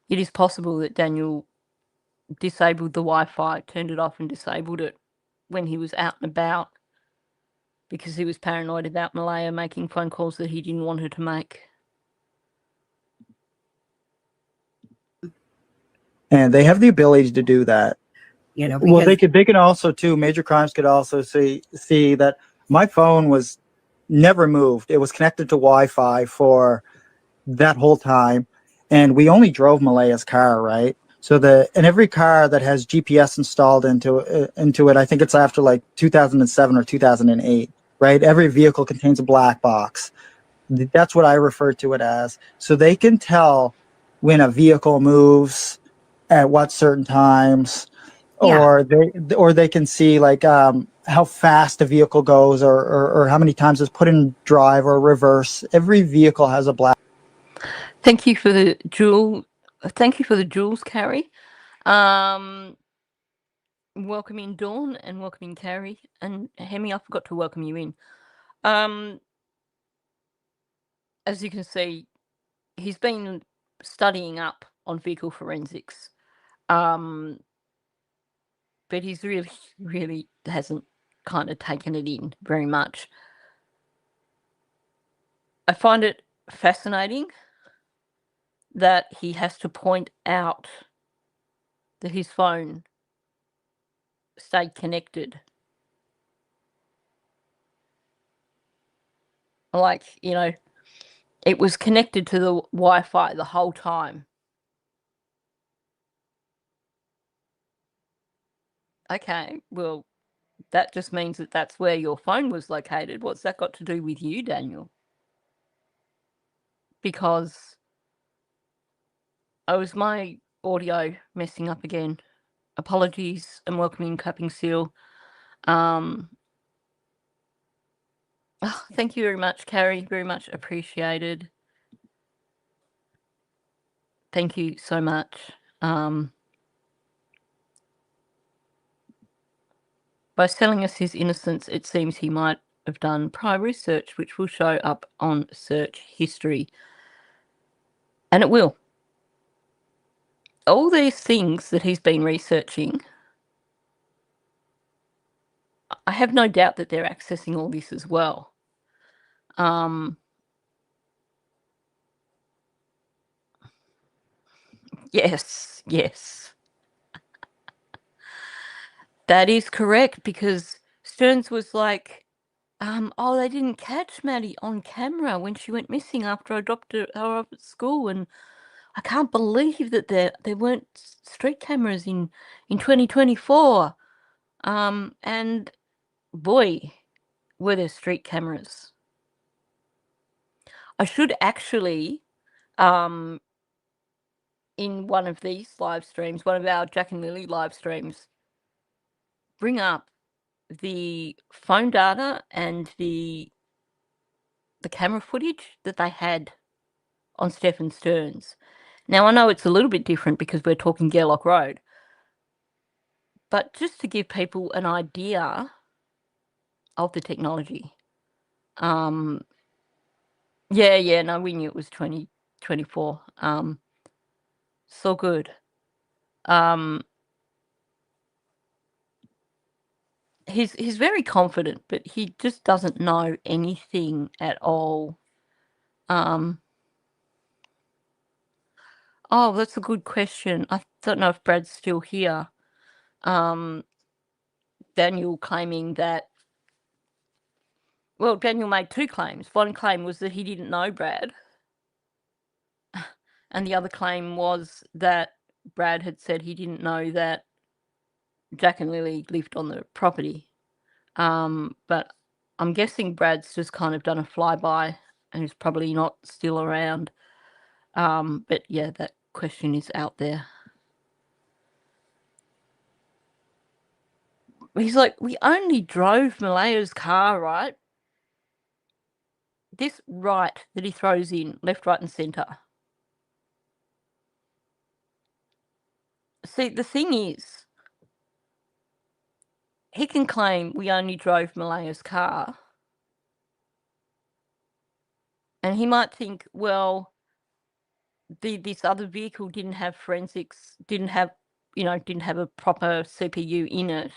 It is possible that Daniel disabled the Wi-Fi, turned it off and disabled it when he was out and about because he was paranoid about Malehya making phone calls that he didn't want her to make. And they have the ability to do that. You know, well, they can also too. Major crimes could also see that my phone was never moved. It was connected to Wi-Fi for that whole time, and we only drove Malehya's car, right? So and every car that has GPS installed into it, I think it's after like 2007 or 2008, right? Every vehicle contains a black box. That's what I refer to it as. So they can tell when a vehicle moves at what certain times, or they can see like how fast a vehicle goes, or how many times it's put in drive or reverse. Every vehicle has a black. Thank you for the jewels, Carrie. Welcome in Dawn and welcome in Carrie and Hemi. I forgot to welcome you in. As you can see, he's been studying up on vehicle forensics, but he's really hasn't kind of taken it in very much. I find it fascinating that he has to point out that his phone stayed connected. Like, it was connected to the Wi-Fi the whole time. Okay, well, that just means that that's where your phone was located. What's that got to do with you, Daniel? Because was my audio messing up again. Apologies and welcoming Cupping Seal. Thank you very much, Carrie. Very much appreciated. Thank you so much. By selling us his innocence, it seems he might have done prior research, which will show up on search history. And it will. All these things that he's been researching, I have no doubt that they're accessing all this as well. Yes. That is correct, because Stearns was like, they didn't catch Maddie on camera when she went missing after I dropped her off at school, and I can't believe that there weren't street cameras in 2024. And boy, were there street cameras. I should actually, in one of these live streams, one of our Jack and Lilly live streams, bring up the phone data and the camera footage that they had on Stephen Stearns. Now, I know it's a little bit different because we're talking Gerlock Road, but just to give people an idea of the technology. No, we knew it was 2024. So good. He's very confident, but he just doesn't know anything at all. Oh, that's a good question. I don't know if Brad's still here. Daniel claiming that... Well, Daniel made two claims. One claim was that he didn't know Brad. And the other claim was that Brad had said he didn't know that Jack and Lily lived on the property. But I'm guessing Brad's just kind of done a flyby and is probably not still around. But yeah, that question is out there. He's like, we only drove Malehya's car, right? This right that he throws in, left, right, and centre. See, the thing is, he can claim we only drove Malehya's car. And he might think, well, this other vehicle didn't have forensics, didn't have a proper CPU in it.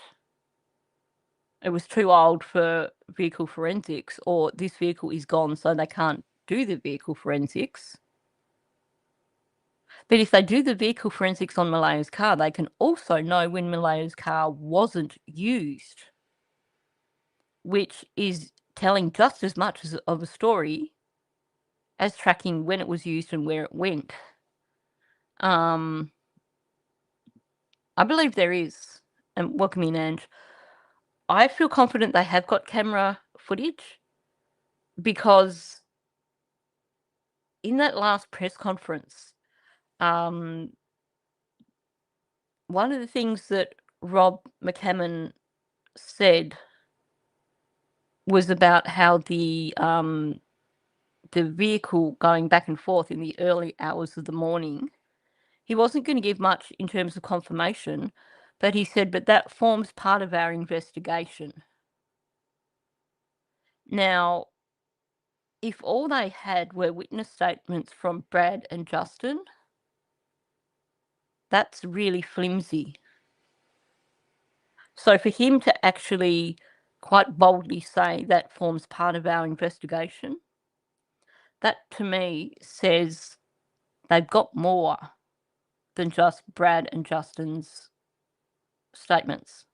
It was too old for vehicle forensics, or this vehicle is gone, so they can't do the vehicle forensics. But if they do the vehicle forensics on Malehya's car, they can also know when Malehya's car wasn't used, which is telling just as much of a story as tracking when it was used and where it went. I believe there is. And welcome in, Ange. I feel confident they have got camera footage because in that last press conference, one of the things that Rob McCammon said was about how the vehicle going back and forth in the early hours of the morning, he wasn't going to give much in terms of confirmation, but he said, but that forms part of our investigation. Now, if all they had were witness statements from Brad and Justin, that's really flimsy. So for him to actually quite boldly say that forms part of our investigation, that to me says they've got more than just Brad and Justin's statements.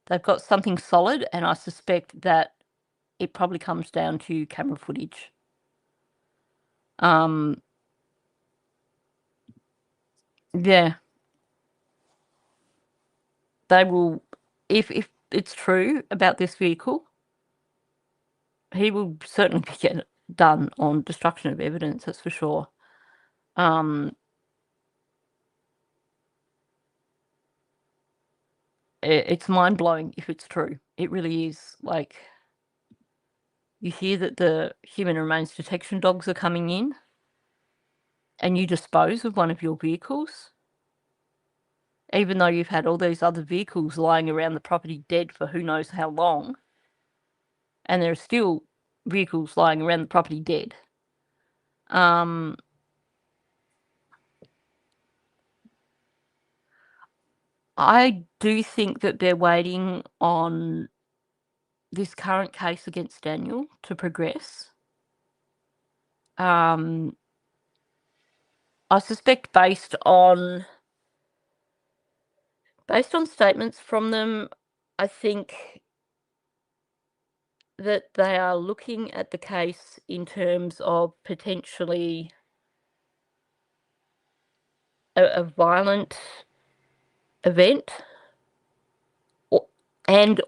They've got something solid, and I suspect that it probably comes down to camera footage. Yeah. They will, if it's true about this vehicle, he will certainly get done on destruction of evidence, that's for sure. It's mind-blowing if it's true. It really is. Like, you hear that the human remains detection dogs are coming in, and you dispose of one of your vehicles, even though you've had all these other vehicles lying around the property dead for who knows how long, and there are still vehicles lying around the property dead. I do think that they're waiting on this current case against Daniel to progress. I suspect based on statements from them, I think that they are looking at the case in terms of potentially a violent event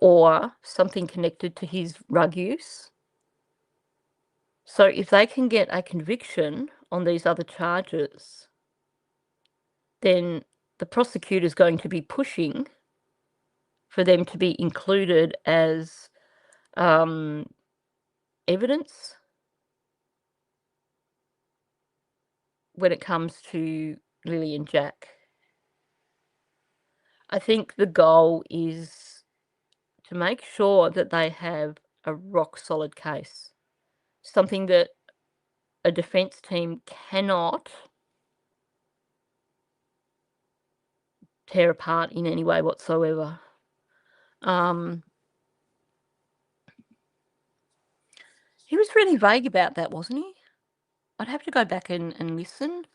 or something connected to his drug use. So if they can get a conviction on these other charges, then the prosecutor's going to be pushing for them to be included as evidence when it comes to Lily and Jack. I think the goal is to make sure that they have a rock-solid case, something that a defence team cannot tear apart in any way whatsoever. He was really vague about that, wasn't he? I'd have to go back and listen.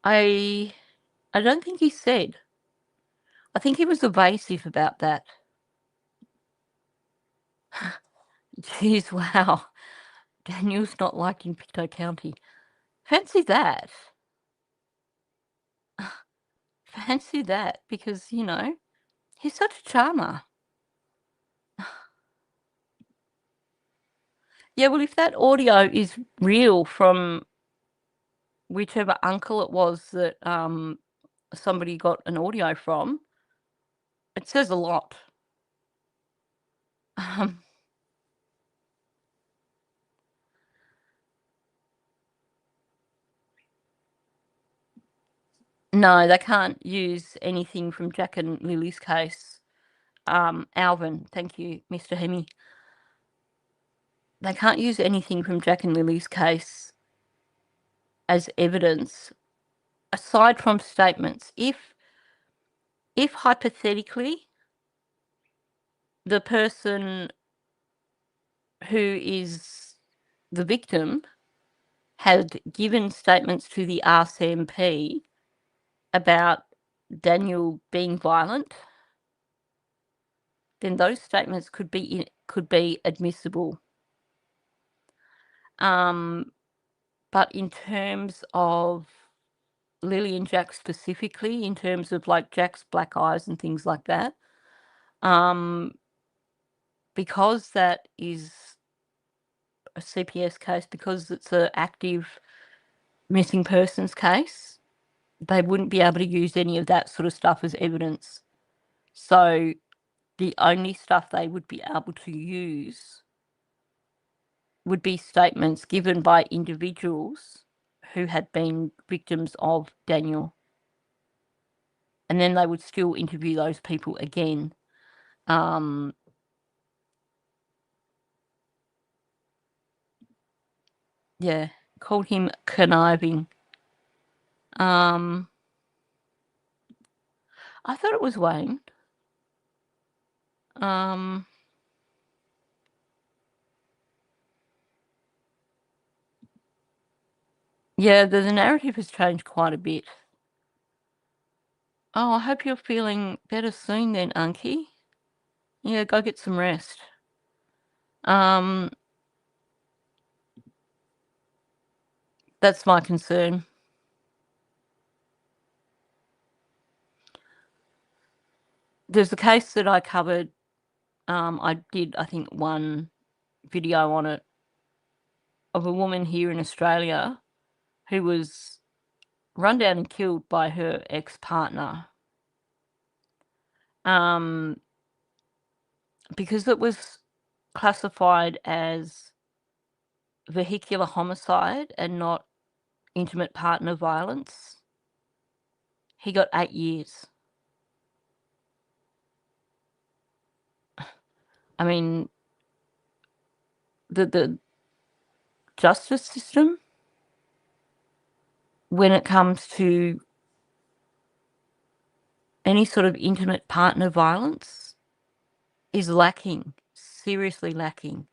I don't think he said. I think he was evasive about that. Jeez, wow. Daniel's not liked in Pictou County. Fancy that. Fancy that, because, you know, he's such a charmer. Yeah, well, if that audio is real from whichever uncle it was that somebody got an audio from, it says a lot. No, they can't use anything from Jack and Lily's case. Alvin, thank you, Mr. Hemi. They can't use anything from Jack and Lily's case as evidence, aside from statements. If hypothetically the person who is the victim had given statements to the RCMP about Daniel being violent, then those statements could be admissible But in terms of Lily and Jack specifically, in terms of like Jack's black eyes and things like that, because that is a CPS case, because it's an active missing persons case, they wouldn't be able to use any of that sort of stuff as evidence. So the only stuff they would be able to use would be statements given by individuals who had been victims of Daniel. And then they would still interview those people again. Yeah, called him conniving. I thought it was Wayne. Yeah, the narrative has changed quite a bit. Oh, I hope you're feeling better soon then, Unky. Yeah, go get some rest. That's my concern. There's a case that I covered. I did, I think, one video on it of a woman here in Australia who was run down and killed by her ex-partner. Because it was classified as vehicular homicide and not intimate partner violence. He got 8 years. I mean, the justice system, when it comes to any sort of intimate partner violence, is lacking, seriously lacking.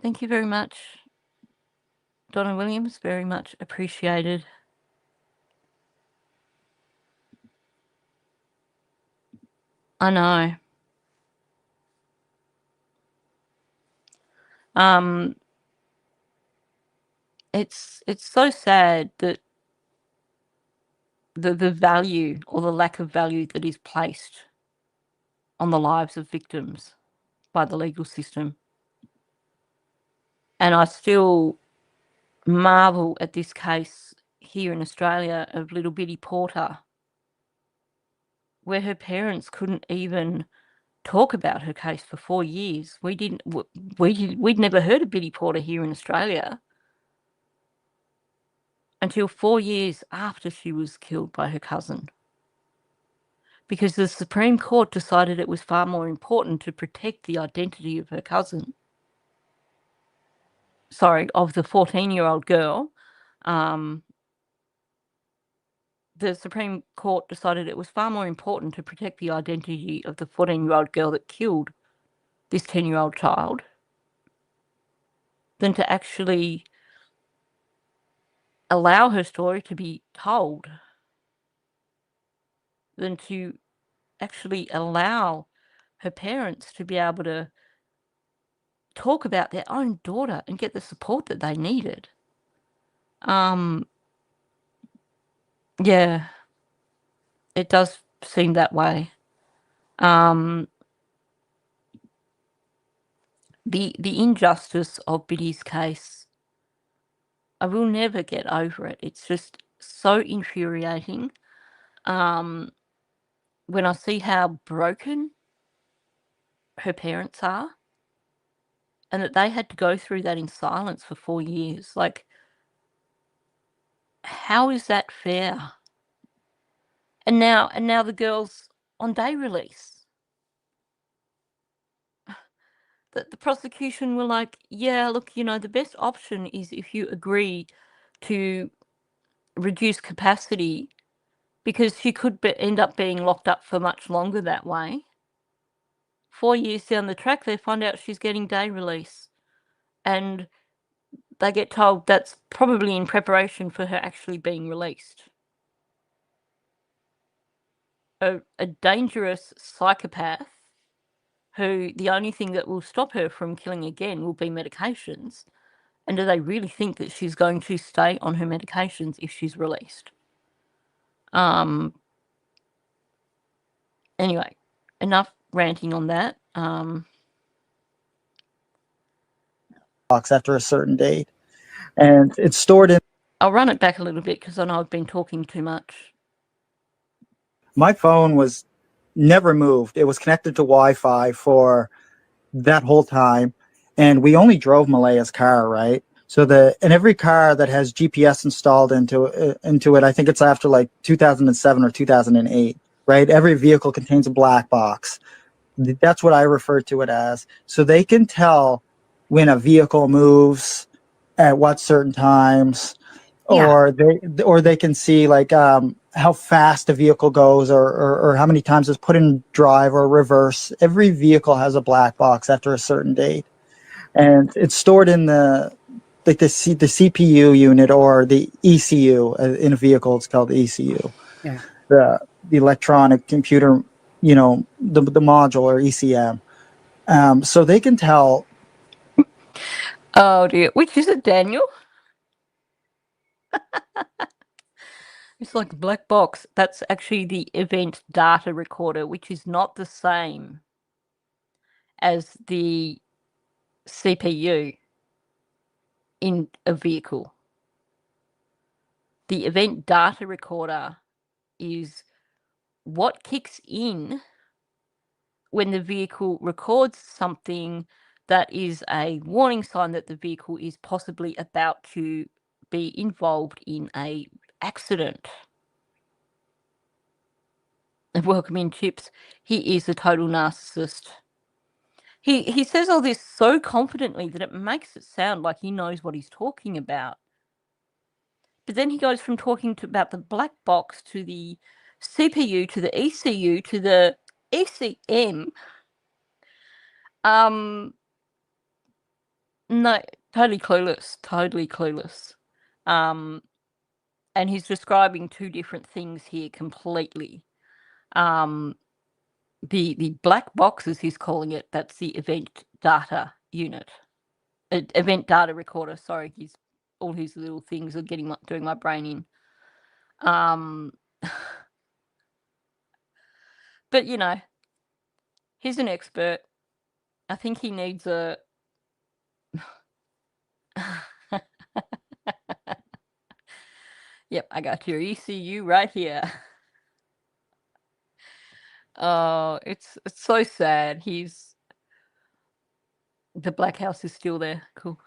Thank you very much, Donna Williams, very much appreciated. I know. It's so sad that the value or the lack of value that is placed on the lives of victims by the legal system. And I still marvel at this case here in Australia of little bitty Porter, where her parents couldn't even talk about her case for 4 years. We'd never heard of Bitty Porter here in Australia until 4 years after she was killed by her cousin, because the Supreme Court decided it was far more important to protect the identity of her cousin. Sorry, of the 14-year-old girl. The Supreme Court decided it was far more important to protect the identity of the 14-year-old girl that killed this 10-year-old child than to actually allow her story to be told, than to actually allow her parents to be able to talk about their own daughter and get the support that they needed. Yeah, it does seem that way. The injustice of Biddy's case, I will never get over it. It's just so infuriating. When I see how broken her parents are, and that they had to go through that in silence for 4 years. Like, how is that fair? And now the girl's on day release. The prosecution were like, yeah, look, the best option is if you agree to reduce capacity, because she could end up being locked up for much longer that way. 4 years down the track, they find out she's getting day release. And they get told that's probably in preparation for her actually being released. A dangerous psychopath who the only thing that will stop her from killing again will be medications. And do they really think that she's going to stay on her medications if she's released? Anyway, enough ranting on that. Box after a certain date, and it's stored in. I'll run it back a little bit because I know I've been talking too much. My phone was never moved. It was connected to Wi-Fi for that whole time, and we only drove Malehya's car, right? So and every car that has GPS installed into it, I think it's after like 2007 or 2008, right? Every vehicle contains a black box. That's what I refer to it as. So they can tell when a vehicle moves at what certain times, or they can see like how fast a vehicle goes, or how many times it's put in drive or reverse. Every vehicle has a black box after a certain date, and it's stored in the CPU unit or the ECU in a vehicle. It's called the ECU. Yeah. The electronic computer, the module, or ECM. So they can tell. Oh dear, which is it, Daniel? It's like a black box. That's actually the event data recorder, which is not the same as the CPU in a vehicle. The event data recorder is what kicks in when the vehicle records something that is a warning sign that the vehicle is possibly about to be involved in a accident. And welcome in, Chips. He is a total narcissist. He says all this so confidently that it makes it sound like he knows what he's talking about. But then he goes from talking about the black box to the CPU to the ECU to the ECM. No, totally clueless. And he's describing two different things here completely. The black box, as he's calling it, that's the event data unit. Event data recorder, sorry, all his little things are doing my brain in. But he's an expert. I think he needs a Yep, I got your ECU right here. Oh, it's so sad. The black house is still there. Cool.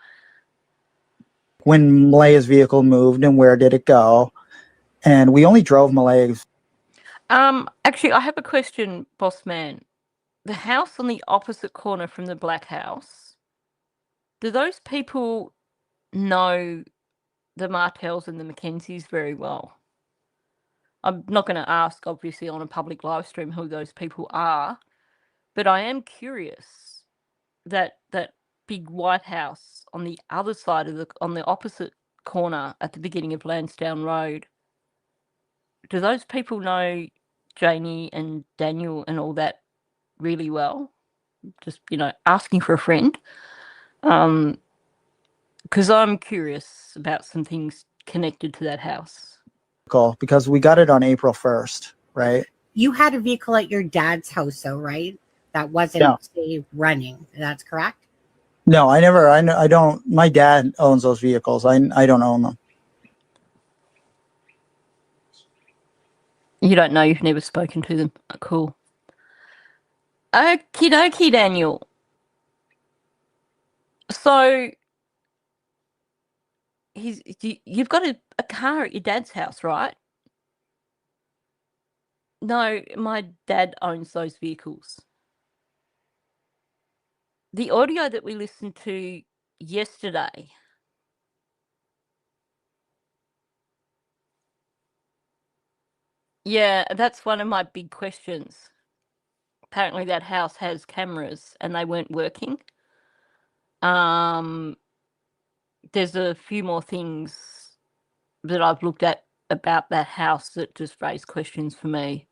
When Malehya's vehicle moved and where did it go? And we only drove Malehya's. Actually, I have a question, boss man. The house on the opposite corner from the black house, do those people know the Martells and the Mackenzies very well? I'm not going to ask, obviously, on a public live stream who those people are, but I am curious that big white house on the other side on the opposite corner at the beginning of Lansdowne Road, do those people know Janie and Daniel and all that really well? Just, asking for a friend. Because I'm curious about some things connected to that house. Because we got it on April 1st, right? You had a vehicle at your dad's house, though, right? That wasn't say, running. That's correct? No, I never. I don't. My dad owns those vehicles. I don't own them. You don't know. You've never spoken to them. Oh, cool. Okie dokie, Daniel. So you've got a car at your dad's house, right? No, my dad owns those vehicles. The audio that we listened to yesterday, yeah, that's one of my big questions. Apparently that house has cameras and they weren't working. There's a few more things that I've looked at about that house that just raise questions for me.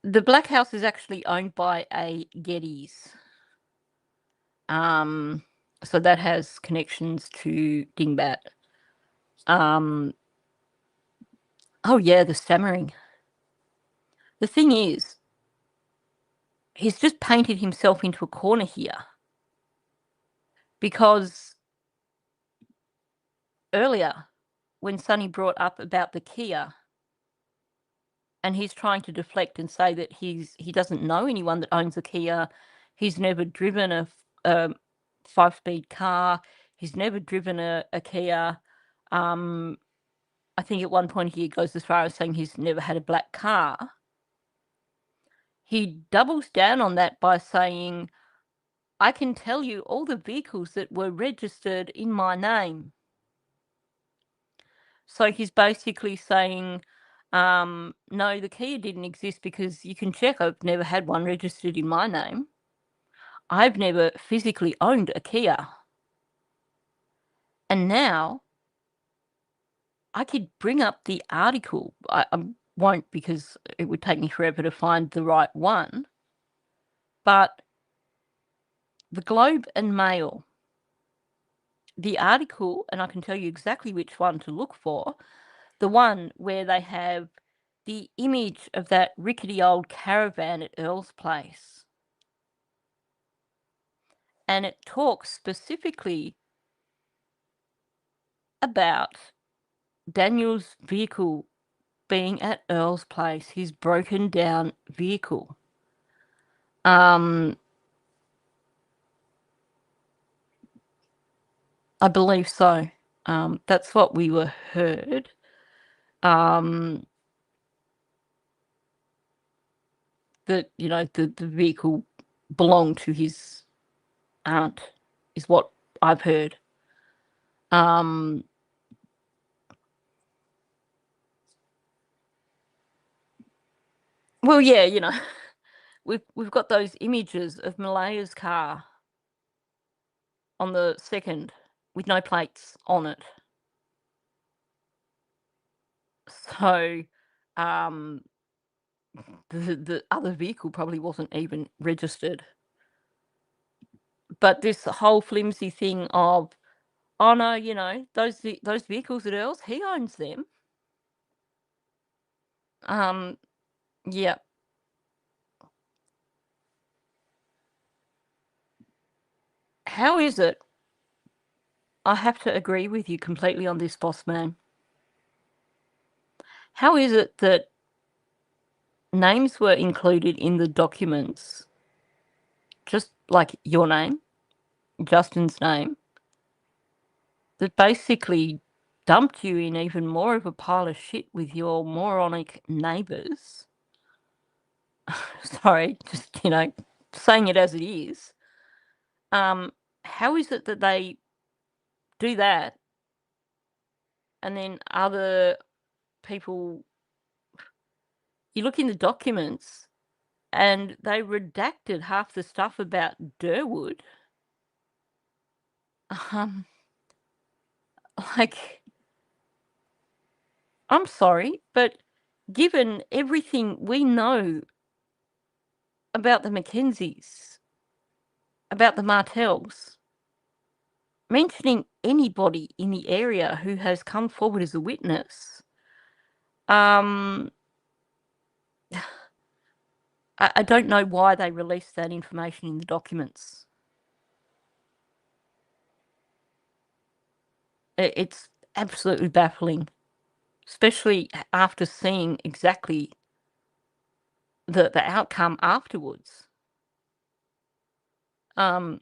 The black house is actually owned by a Geddes. So that has connections to Dingbat. Oh yeah, the stammering. The thing is, he's just painted himself into a corner here. Because earlier, when Sonny brought up about the Kia, and he's trying to deflect and say that he doesn't know anyone that owns a Kia, he's never driven a 5-speed car, he's never driven a Kia. I think at one point he goes as far as saying he's never had a black car. He doubles down on that by saying, I can tell you all the vehicles that were registered in my name. So he's basically saying, no, the Kia didn't exist because you can check I've never had one registered in my name. I've never physically owned a Kia. And now I could bring up the article. I won't because it would take me forever to find the right one. But the Globe and Mail, the article, and I can tell you exactly which one to look for, the one where they have the image of that rickety old caravan at Earl's Place. And it talks specifically about Daniel's vehicle being at Earl's Place, his broken down vehicle. I believe so. That's what we were heard. That, you know, the vehicle belonged to his aunt, is what I've heard. Well, yeah, you know, we've got those images of Malehya's car on the 2nd with no plates on it. So, the other vehicle probably wasn't even registered. But this whole flimsy thing of, oh no, you know, those vehicles at Earl's, he owns them. Yeah. How is it? I have to agree with you completely on this, boss man. How is it that names were included in the documents, just like your name, Justin's name, that basically dumped you in even more of a pile of shit with your moronic neighbours? Sorry, just, you know, saying it as it is. How is it that they do that and then other people, you look in the documents and they redacted half the stuff about Durwood? Like, I'm sorry, but given everything we know about the Mackenzies, about the Martells, mentioning anybody in the area who has come forward as a witness, I don't know why they released that information in the documents. It's absolutely baffling, especially after seeing exactly the outcome afterwards. And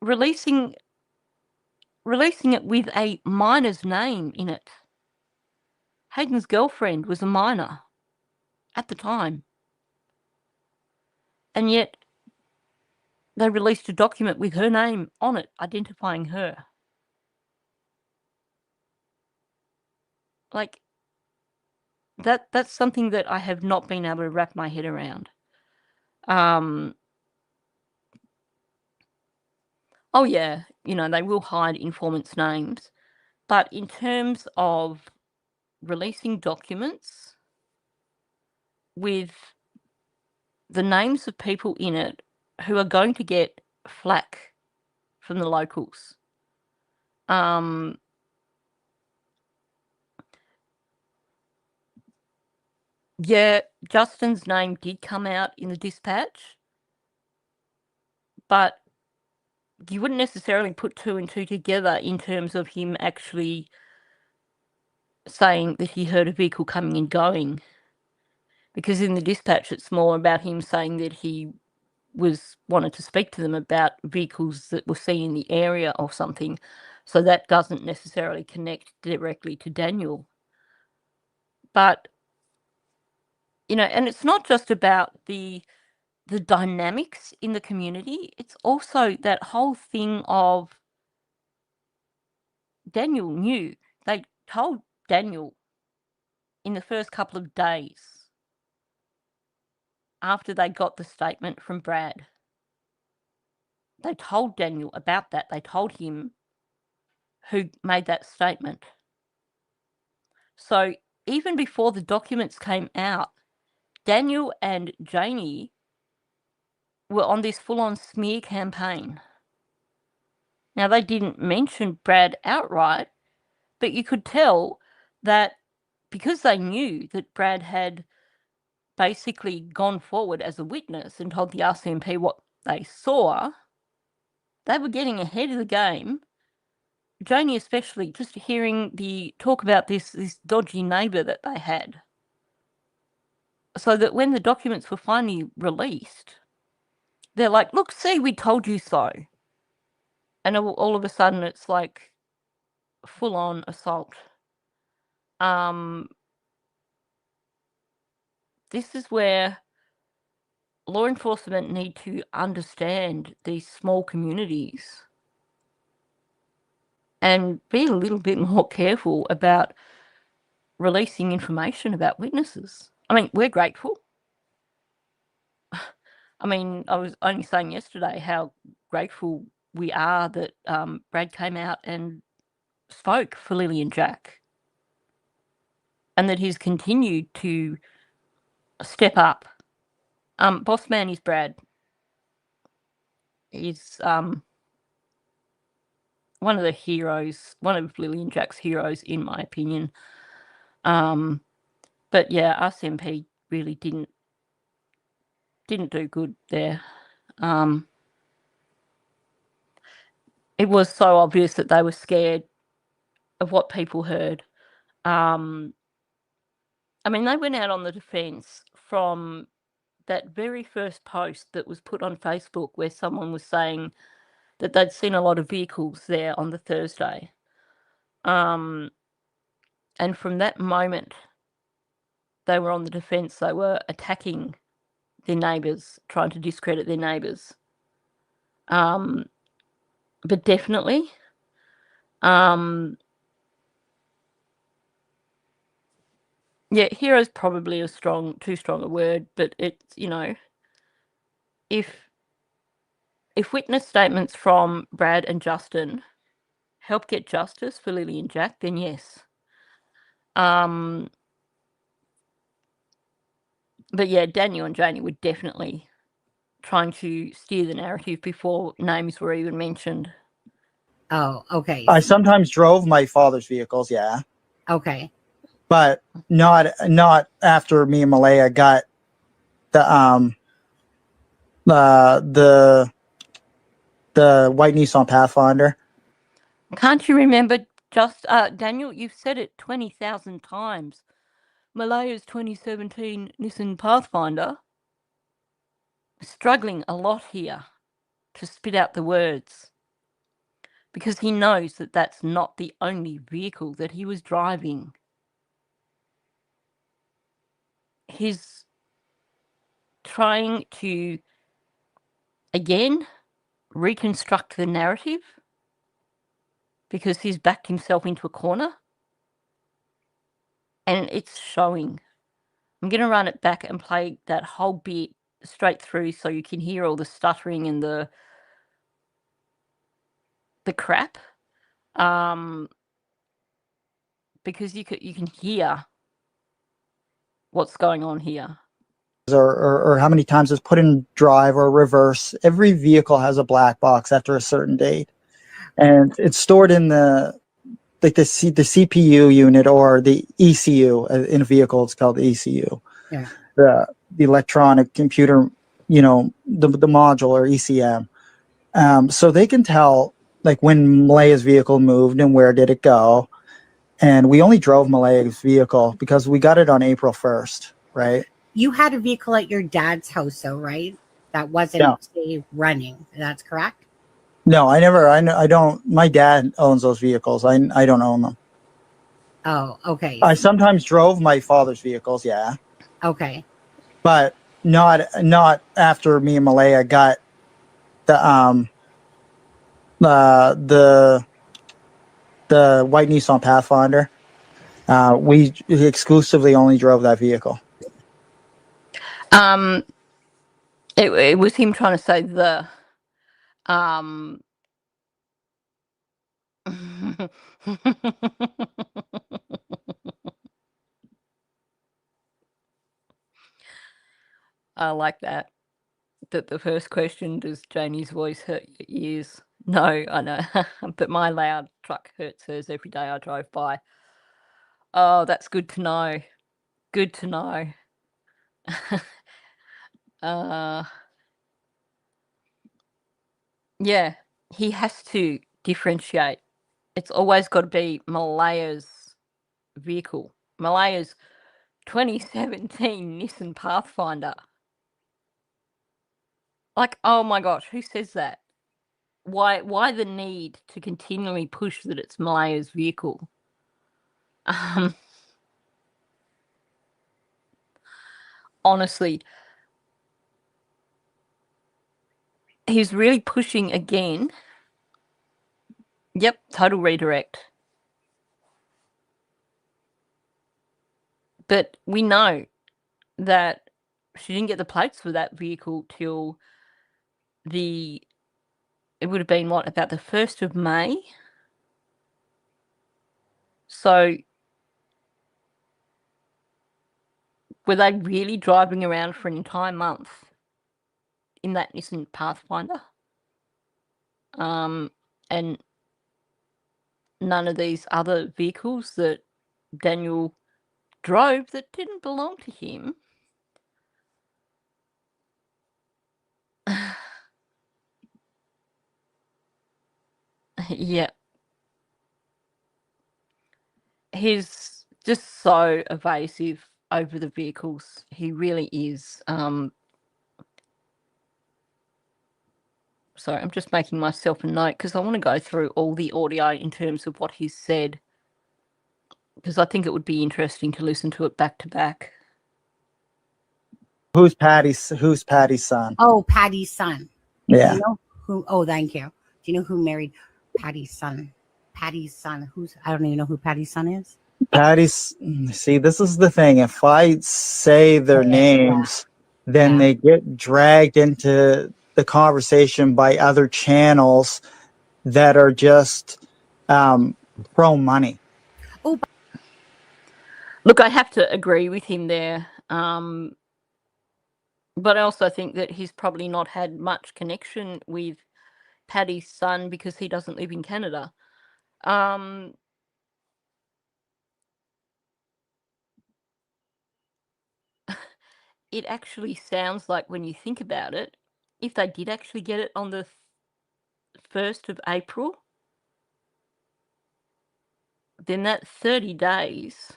releasing it with a minor's name in it. Hayden's girlfriend was a minor at the time. And yet they released a document with her name on it, identifying her. Like, that's something that I have not been able to wrap my head around. Oh yeah, you know, they will hide informants' names. But in terms of releasing documents with the names of people in it who are going to get flack from the locals. Yeah, Justin's name did come out in the dispatch, but you wouldn't necessarily put two and two together in terms of him actually saying that he heard a vehicle coming and going. Because in the dispatch, it's more about him saying that he wanted to speak to them about vehicles that were seen in the area or something. So that doesn't necessarily connect directly to Daniel. But, you know, and it's not just about the dynamics in the community. It's also that whole thing of Daniel knew. They told Daniel in the first couple of days after they got the statement from Brad. They told Daniel about that. They told him who made that statement. So even before the documents came out, Daniel and Janie were on this full-on smear campaign. Now, they didn't mention Brad outright, but you could tell that because they knew that Brad had basically gone forward as a witness and told the RCMP what they saw, they were getting ahead of the game. Janie especially, just hearing the talk about this dodgy neighbour that they had. So that when the documents were finally released, they're like, look, see, we told you so. And all of a sudden it's like full-on assault. This is where law enforcement need to understand these small communities and be a little bit more careful about releasing information about witnesses. I mean, we're grateful. I mean, I was only saying yesterday how grateful we are that Brad came out and spoke for Lily and Jack, and that he's continued to step up. Boss man is Brad. He's one of the heroes, one of Lily and Jack's heroes, in my opinion. But yeah, RCMP really didn't do good there. It was so obvious that they were scared of what people heard. I mean, they went out on the defence from that very first post that was put on Facebook where someone was saying that they'd seen a lot of vehicles there on the Thursday. And from that moment, they were on the defence. They were attacking their neighbours, trying to discredit their neighbours. But definitely, yeah, hero's probably too strong a word, but it's, you know, if witness statements from Brad and Justin help get justice for Lily and Jack, then yes. But yeah, Daniel and Janie were definitely trying to steer the narrative before names were even mentioned. Oh, okay. I sometimes drove my father's vehicles, yeah. Okay. But not after me and Malehya got the white Nissan Pathfinder. Can't you remember, just Daniel, you've said it 20,000 times. Malehya's 2017 Nissan Pathfinder, struggling a lot here to spit out the words, because he knows that that's not the only vehicle that he was driving. He's trying to, again, reconstruct the narrative because he's backed himself into a corner, and it's showing. I'm going to run it back and play that whole bit straight through so you can hear all the stuttering and the crap, because you can hear what's going on here. or how many times it's put in drive or reverse. Every vehicle has a black box after a certain date, and it's stored in the CPU unit or the ECU in a vehicle. It's called the ECU, Yeah. the electronic computer, the module or ECM. So they can tell like when Malehya's vehicle moved and where did it go. And we only drove Malehya's vehicle because we got it on April 1st, right? You had a vehicle at your dad's house, though, right? That wasn't say, running. That's correct. No, I never. I don't. My dad owns those vehicles. I don't own them. Oh, okay. I sometimes drove my father's vehicles. Yeah. Okay. But not after me and Malehya got the white Nissan Pathfinder. We exclusively only drove that vehicle. It was him trying to say the I like that. That the first question, does Janie's voice hurt your ears? No, I know. But my loud truck hurts hers every day I drive by. Oh, that's good to know. Good to know. Yeah, he has to differentiate. It's always got to be Malehya's vehicle. Malehya's 2017 Nissan Pathfinder. Like, oh my gosh, who says that? Why the need to continually push that it's Malehya's vehicle? Honestly, he's really pushing again. Yep, total redirect. But we know that she didn't get the plates for that vehicle till it would have been what, about the 1st of May? So were they really driving around for an entire month in that Nissan Pathfinder? And none of these other vehicles that Daniel drove that didn't belong to him. Yeah. He's just so evasive over the vehicles. He really is. Sorry, I'm just making myself a note because I want to go through all the audio in terms of what he's said, because I think it would be interesting to listen to it back to back. Who's Patty's son? Oh, Patty's son. Yeah. Do you know who? Oh, thank you. Do you know who married Patty's son? Patty's son. I don't even know who Patty's son is. See, this is the thing. If I say their names, then they get dragged into the conversation by other channels that are just pro money. Oh, look, I have to agree with him there. But I also think that he's probably not had much connection with Paddy's son because he doesn't live in Canada. It actually sounds like, when you think about it, if they did actually get it on the 1st of April, then that 30 days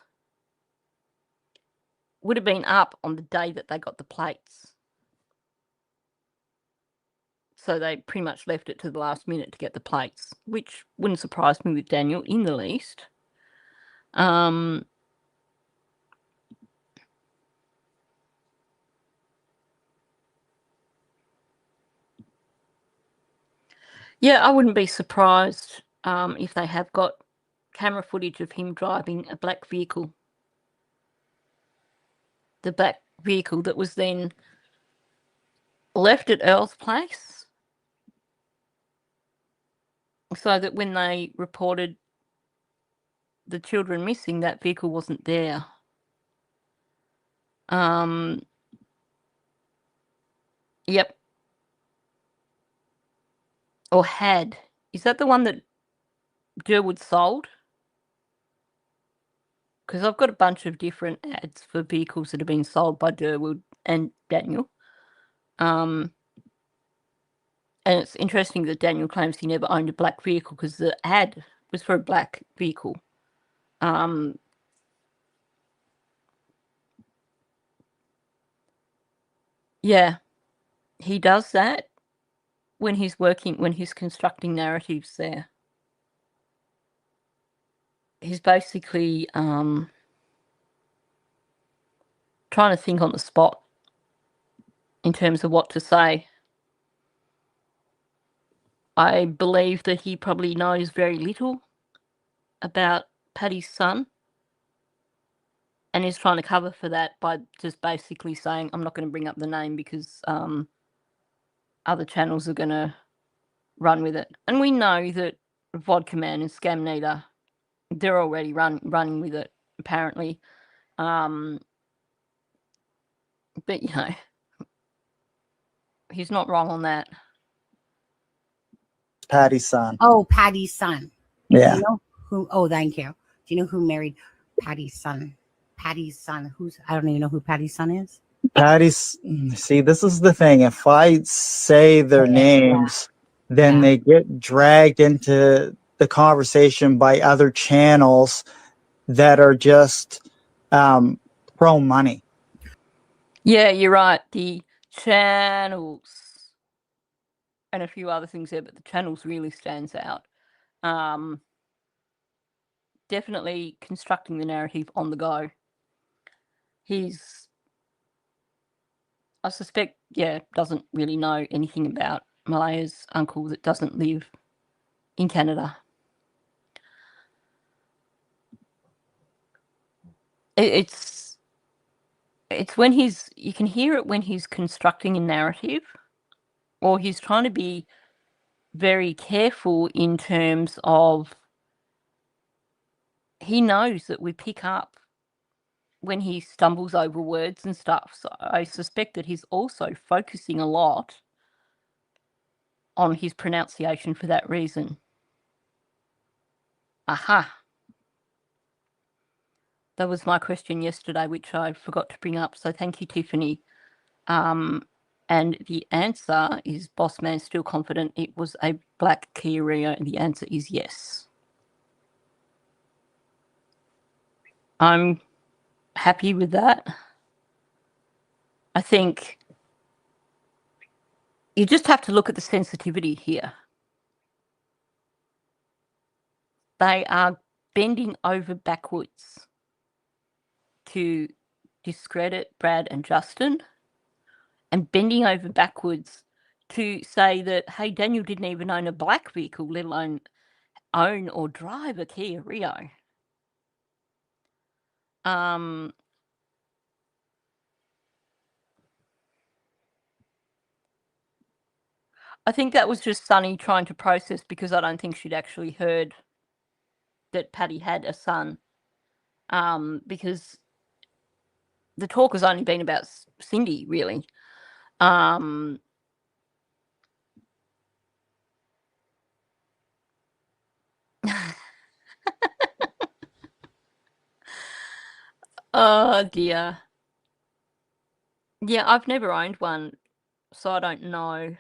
would have been up on the day that they got the plates. So they pretty much left it to the last minute to get the plates, which wouldn't surprise me with Daniel in the least. Yeah, I wouldn't be surprised if they have got camera footage of him driving a black vehicle. The black vehicle that was then left at Earl's place, so that when they reported the children missing, that vehicle wasn't there. Yep. Or had. Is that the one that Durwood sold? Because I've got a bunch of different ads for vehicles that have been sold by Durwood and Daniel. And it's interesting that Daniel claims he never owned a black vehicle because the ad was for a black vehicle. Yeah, he does that when he's constructing narratives there. He's basically trying to think on the spot in terms of what to say. I believe that he probably knows very little about Paddy's son and is trying to cover for that by just basically saying, I'm not going to bring up the name because other channels are going to run with it. And we know that Vodka Man and Scamneater, they're already running with it, apparently. But, he's not wrong on that. Paddy's son. Oh, Paddy's son. Yeah. Do you know who? Oh, thank you. Do you know who married Paddy's son? Paddy's son. I don't even know who Paddy's son is. Paddy's. See, this is the thing. If I say their names, then they get dragged into the conversation by other channels that are just pro money. Yeah, you're right. The channels and a few other things there, but the channels really stands out. Definitely constructing the narrative on the go. I suspect, doesn't really know anything about Malehya's uncle that doesn't live in Canada. It's when you can hear it when he's constructing a narrative, or he's trying to be very careful in terms of he knows that we pick up when he stumbles over words and stuff. So I suspect that he's also focusing a lot on his pronunciation for that reason. Aha. That was my question yesterday, which I forgot to bring up. So thank you, Tiffany. And the answer is, Boss Man still confident it was a black Kia Rio? And the answer is yes. I'm happy with that. I think you just have to look at the sensitivity here. They are bending over backwards to discredit Brad and Justin, and bending over backwards to say that, hey, Daniel didn't even own a black vehicle, let alone own or drive a Kia Rio. I think that was just Sunny trying to process, because I don't think she'd actually heard that Paddy had a son, because the talk has only been about Cindy, really. Oh dear. Yeah, I've never owned one, so I don't know.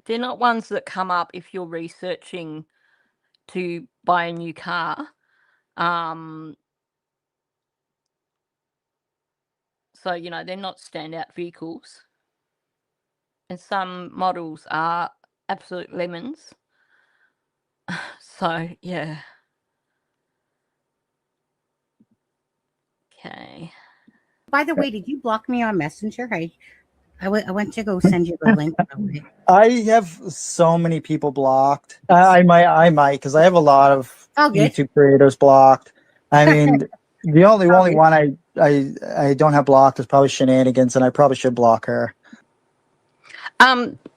They're not ones that come up if you're researching to buy a new car. So, they're not standout vehicles. And some models are absolute lemons. So, yeah. Okay. By the way, did you block me on Messenger? I went to go send you the link. I have so many people blocked. I might, because I have a lot of YouTube creators blocked. I mean, the only one I don't have blocked is probably Shenanigans, and I probably should block her.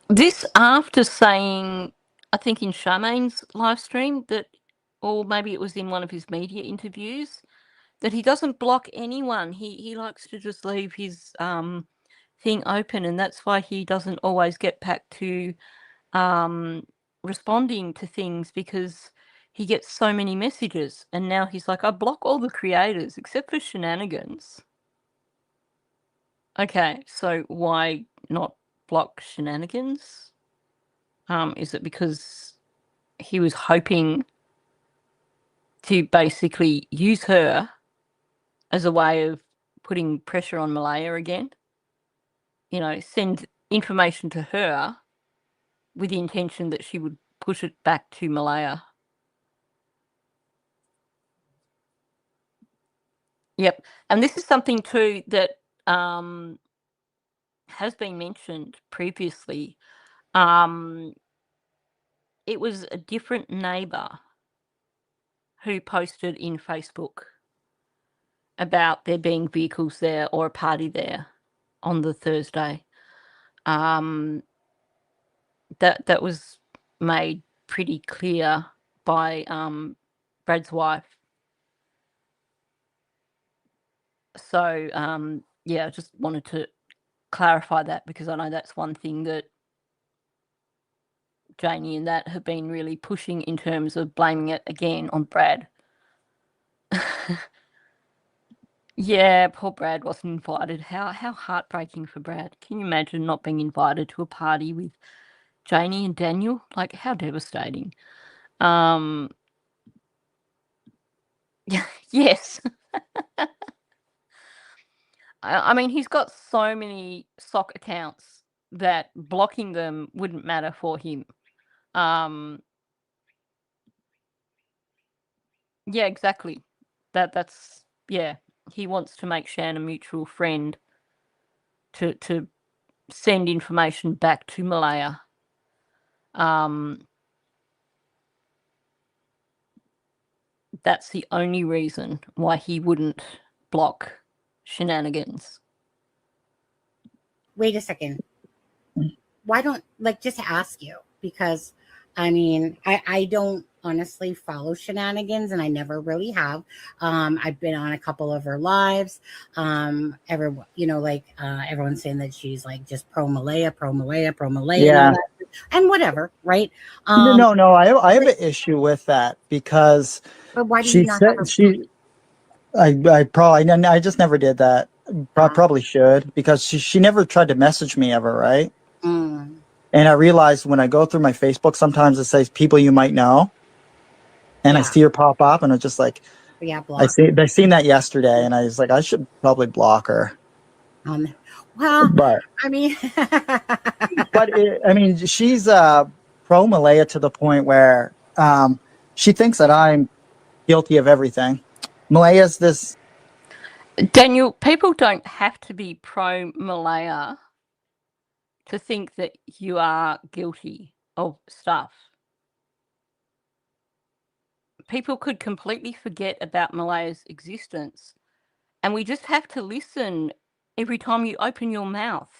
This after saying, I think in Charmaine's live stream, that, or maybe it was in one of his media interviews, that he doesn't block anyone. He likes to just leave his thing open, and that's why he doesn't always get back to responding to things, because he gets so many messages, and now he's like, I block all the creators except for Shenanigans. Okay, so why not block Shenanigans? Is it because he was hoping to basically use her as a way of putting pressure on Malehya again? You know, send information to her with the intention that she would push it back to Malehya. Yep. And this is something too that has been mentioned previously. It was a different neighbour who posted in Facebook about there being vehicles there or a party there on the Thursday. That was made pretty clear by Brad's wife. So yeah, I just wanted to clarify that, because I know that's one thing that Janie and that have been really pushing in terms of blaming it again on Brad. Yeah, poor Brad wasn't invited. How heartbreaking for Brad. Can you imagine not being invited to a party with Janie and Daniel? Like, how devastating. Yes. I mean, he's got so many sock accounts that blocking them wouldn't matter for him. Yeah, exactly. That's yeah. He wants to make Shan a mutual friend to send information back to Malehya. That's the only reason why he wouldn't block Shenanigans. Wait a second. Why don't, like, just ask you, because I mean, I don't honestly follow Shenanigans, and I never really have. I've been on a couple of her lives. Everyone, you know, like everyone's saying that she's like just pro Malehya, and all Yeah. that, and whatever, right? No. I have an issue with that, because But why do she you not have said I just never did that. Probably should, because she never tried to message me ever, right? Mm. And I realized when I go through my Facebook, sometimes it says people you might know, and I see her pop up, and it's just like, Yeah, block. I seen that yesterday, and I was like, I should probably block her. Well, But I mean, I mean, she's pro Malehya to the point where she thinks that I'm guilty of everything. Malehya's this. Daniel, people don't have to be pro Malehya to think that you are guilty of stuff. People could completely forget about Malehya's existence, and we just have to listen every time you open your mouth.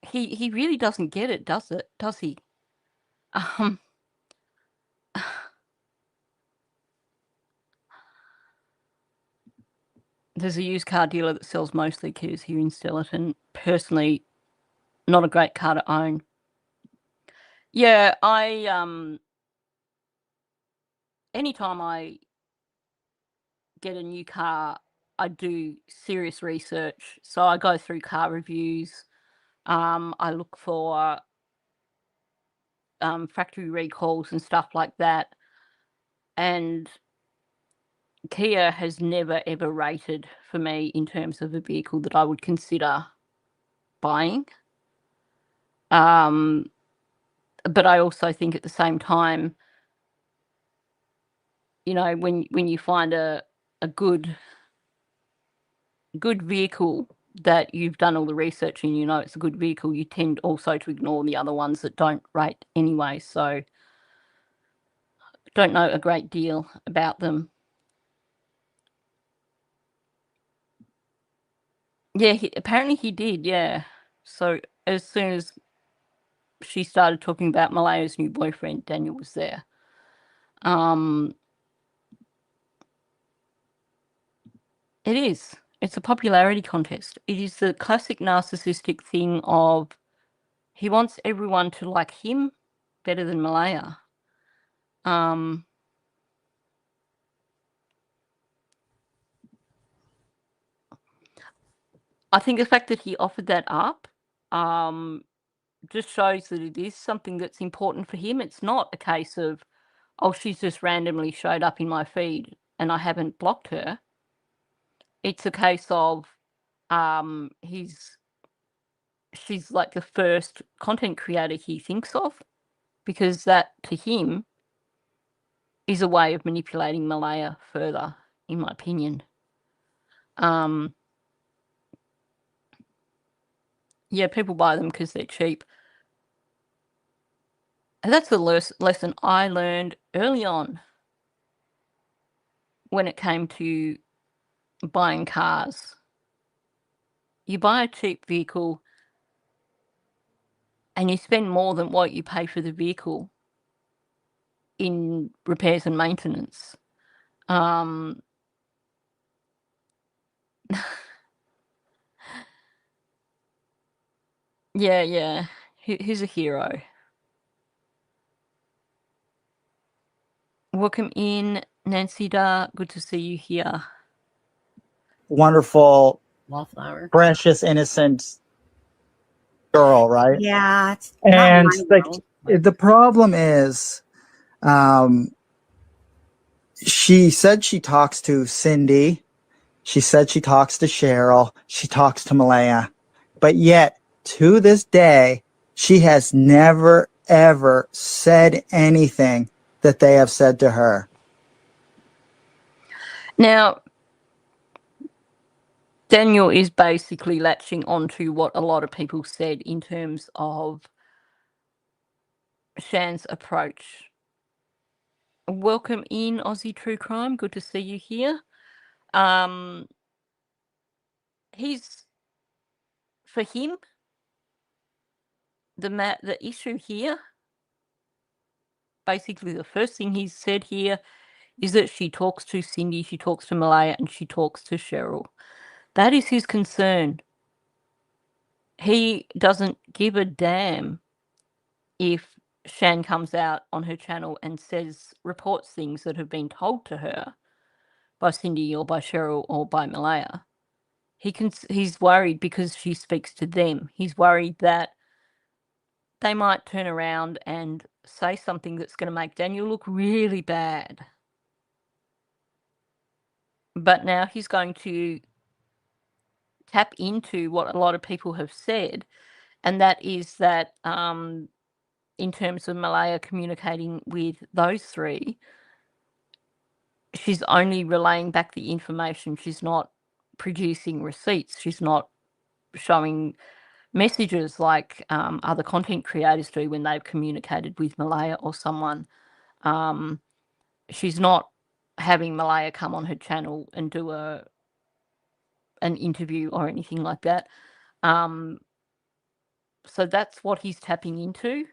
He really doesn't get it, does he? There's a used car dealer that sells mostly Kias here in Stellarton. Personally, not a great car to own. Yeah, anytime I get a new car, I do serious research. So I go through car reviews. I look for factory recalls and stuff like that. And Kia has never ever rated for me in terms of a vehicle that I would consider buying. But I also think at the same time, you know, when you find a good vehicle that you've done all the research and you know it's a good vehicle, you tend also to ignore the other ones that don't rate anyway. So don't know a great deal about them. Yeah, apparently he did, yeah. So as soon as she started talking about Malehya's new boyfriend, Daniel was there. It is. It's a popularity contest. It is the classic narcissistic thing of he wants everyone to like him better than Malehya. I think the fact that he offered that up just shows that it is something that's important for him. It's not a case of, oh, she's just randomly showed up in my feed and I haven't blocked her. It's a case of she's like the first content creator he thinks of, because that to him is a way of manipulating Malehya further, in my opinion. Yeah, people buy them because they're cheap. And that's the lesson I learned early on when it came to buying cars. You buy a cheap vehicle and you spend more than what you pay for the vehicle in repairs and maintenance. Yeah. He's a hero. Welcome in, Nancy Da. Good to see you here. Wonderful, Wallflower. precious, innocent girl, right? Yeah, it's And not my like world. the problem is, she said she talks to Cindy. She said she talks to Cheryl. She talks to Malehya. But yet, to this day, she has never, ever said anything that they have said to her. Now, Daniel is basically latching onto what a lot of people said in terms of Shan's approach. Welcome in, Aussie True Crime. Good to see you here. He's, for him, the issue here, basically the first thing he's said here is that she talks to Cindy, she talks to Malehya, and she talks to Cheryl. That is his concern. He doesn't give a damn if Shan comes out on her channel and reports things that have been told to her by Cindy or by Cheryl or by Malehya. He's worried because she speaks to them. He's worried that they might turn around and say something that's going to make Daniel look really bad. But now he's going to tap into what a lot of people have said, and that is that in terms of Malehya communicating with those three, she's only relaying back the information. She's not producing receipts. She's not showing messages like other content creators do when they've communicated with Malehya or someone. She's not having Malehya come on her channel and do an interview or anything like that. So that's what he's tapping into.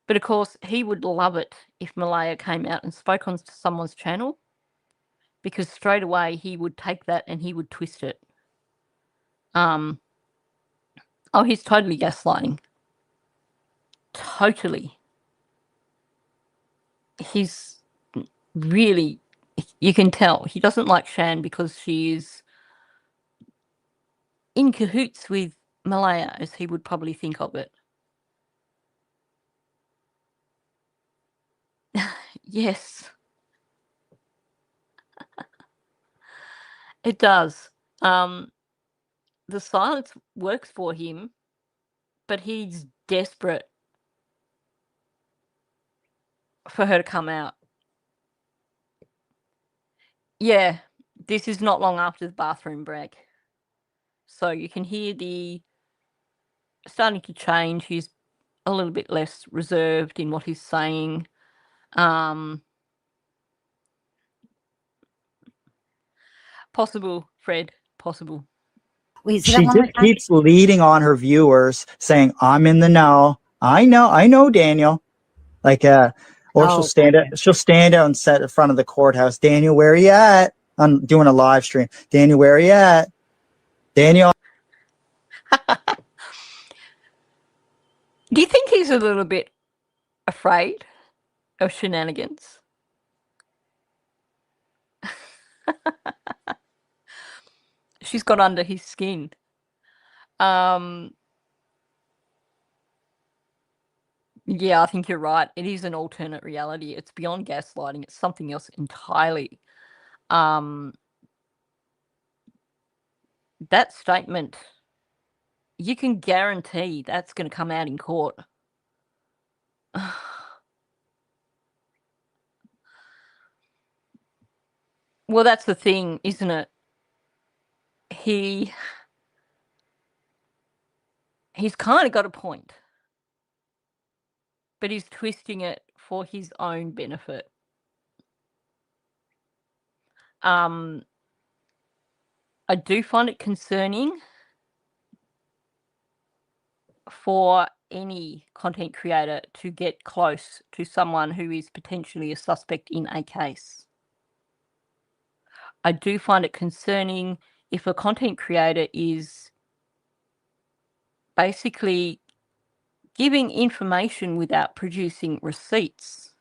But of course, he would love it if Malehya came out and spoke on someone's channel, because straight away he would take that and he would twist it. Oh, he's totally gaslighting. Totally. He's really, you can tell, he doesn't like Shan because she is in cahoots with Malehya, as he would probably think of it. Yes. It does. The silence works for him, but he's desperate for her to come out. Yeah, this is not long after the bathroom break. So you can hear the starting to change. He's a little bit less reserved in what he's saying. Possible, Fred, possible. Wait, She just keeps leading on her viewers, saying, "I'm in the know. I know, Daniel." Like, or she'll stand out and set in front of the courthouse. Daniel, where are you at? I'm doing a live stream. Daniel, where are you at? Daniel. Do you think he's a little bit afraid of shenanigans? She's got under his skin. Yeah, I think you're right. It is an alternate reality. It's beyond gaslighting. It's something else entirely. That statement, you can guarantee that's going to come out in court. Well, that's the thing, isn't it? He's kind of got a point, but he's twisting it for his own benefit. I do find it concerning for any content creator to get close to someone who is potentially a suspect in a case. I do find it concerning if a content creator is basically giving information without producing receipts.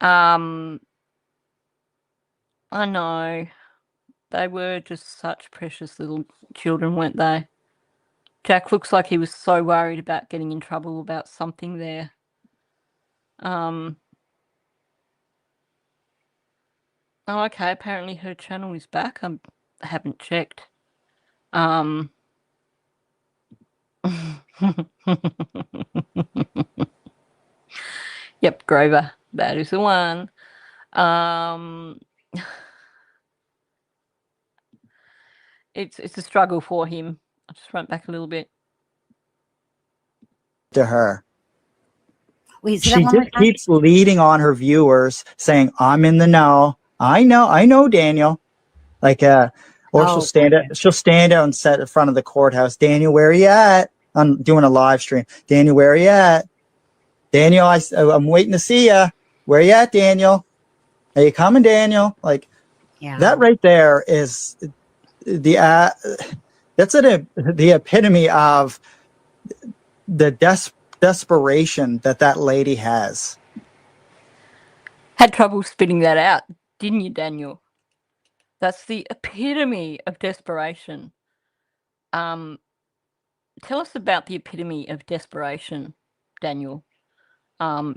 I know. They were just such precious little children, weren't they? Jack looks like he was so worried about getting in trouble about something there. Oh, okay, apparently her channel is back. I haven't checked. Yep, Grover. That is the one. It's a struggle for him. I'll just run back a little bit. To her. Wait, She just keeps leading on her viewers, saying, "I'm in the know. I know, Daniel." Like, or she'll stand out and sit in front of the courthouse. Daniel, where are you at? I'm doing a live stream. Daniel, where are you at? Daniel, I'm waiting to see you. Where are you at, Daniel? Are you coming, Daniel? Like, that right there is the the epitome of the desperation that lady has. Had trouble spitting that out, didn't you, Daniel? That's the epitome of desperation. Tell us about the epitome of desperation, Daniel.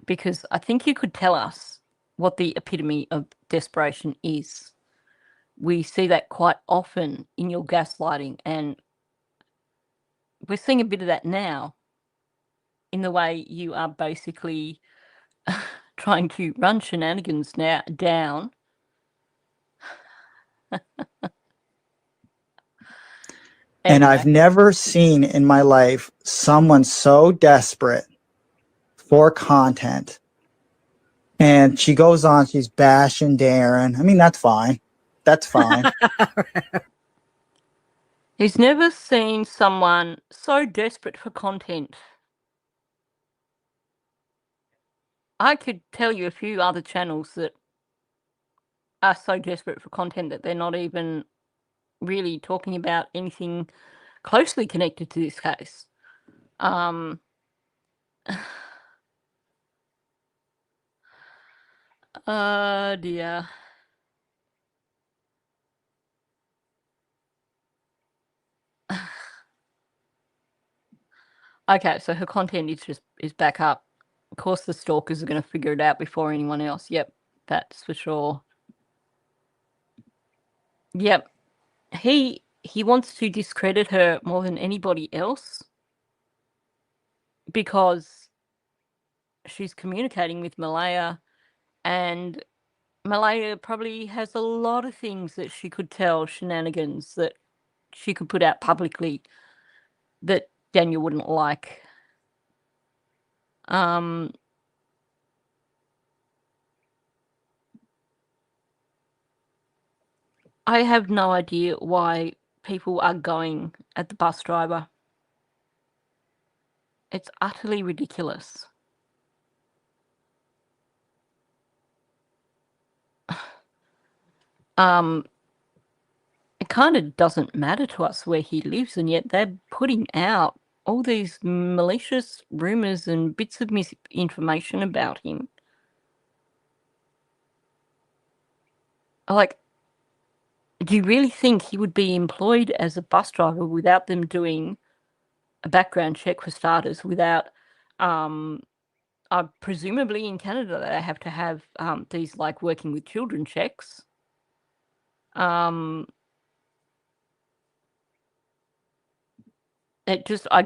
Because I think you could tell us what the epitome of desperation is. We see that quite often in your gaslighting, and we're seeing a bit of that now in the way you are basically trying to run shenanigans down. And Anyway. I've never seen in my life someone so desperate for content. And she goes on, she's bashing Darren. I mean, that's fine. That's fine. He's never seen someone so desperate for content. I could tell you a few other channels that are so desperate for content that they're not even really talking about anything closely connected to this case. Dear. Okay, so her content is back up. Of course, the stalkers are going to figure it out before anyone else. Yep, that's for sure. Yep, he wants to discredit her more than anybody else because she's communicating with Malehya, and Malehya probably has a lot of things that she could tell, shenanigans that she could put out publicly that Daniel wouldn't like. I have no idea why people are going at the bus driver. It's utterly ridiculous. it kind of doesn't matter to us where he lives, and yet they're putting out all these malicious rumors and bits of misinformation about him. Like, do you really think he would be employed as a bus driver without them doing a background check for starters, without presumably in Canada they have to have these like working with children checks. I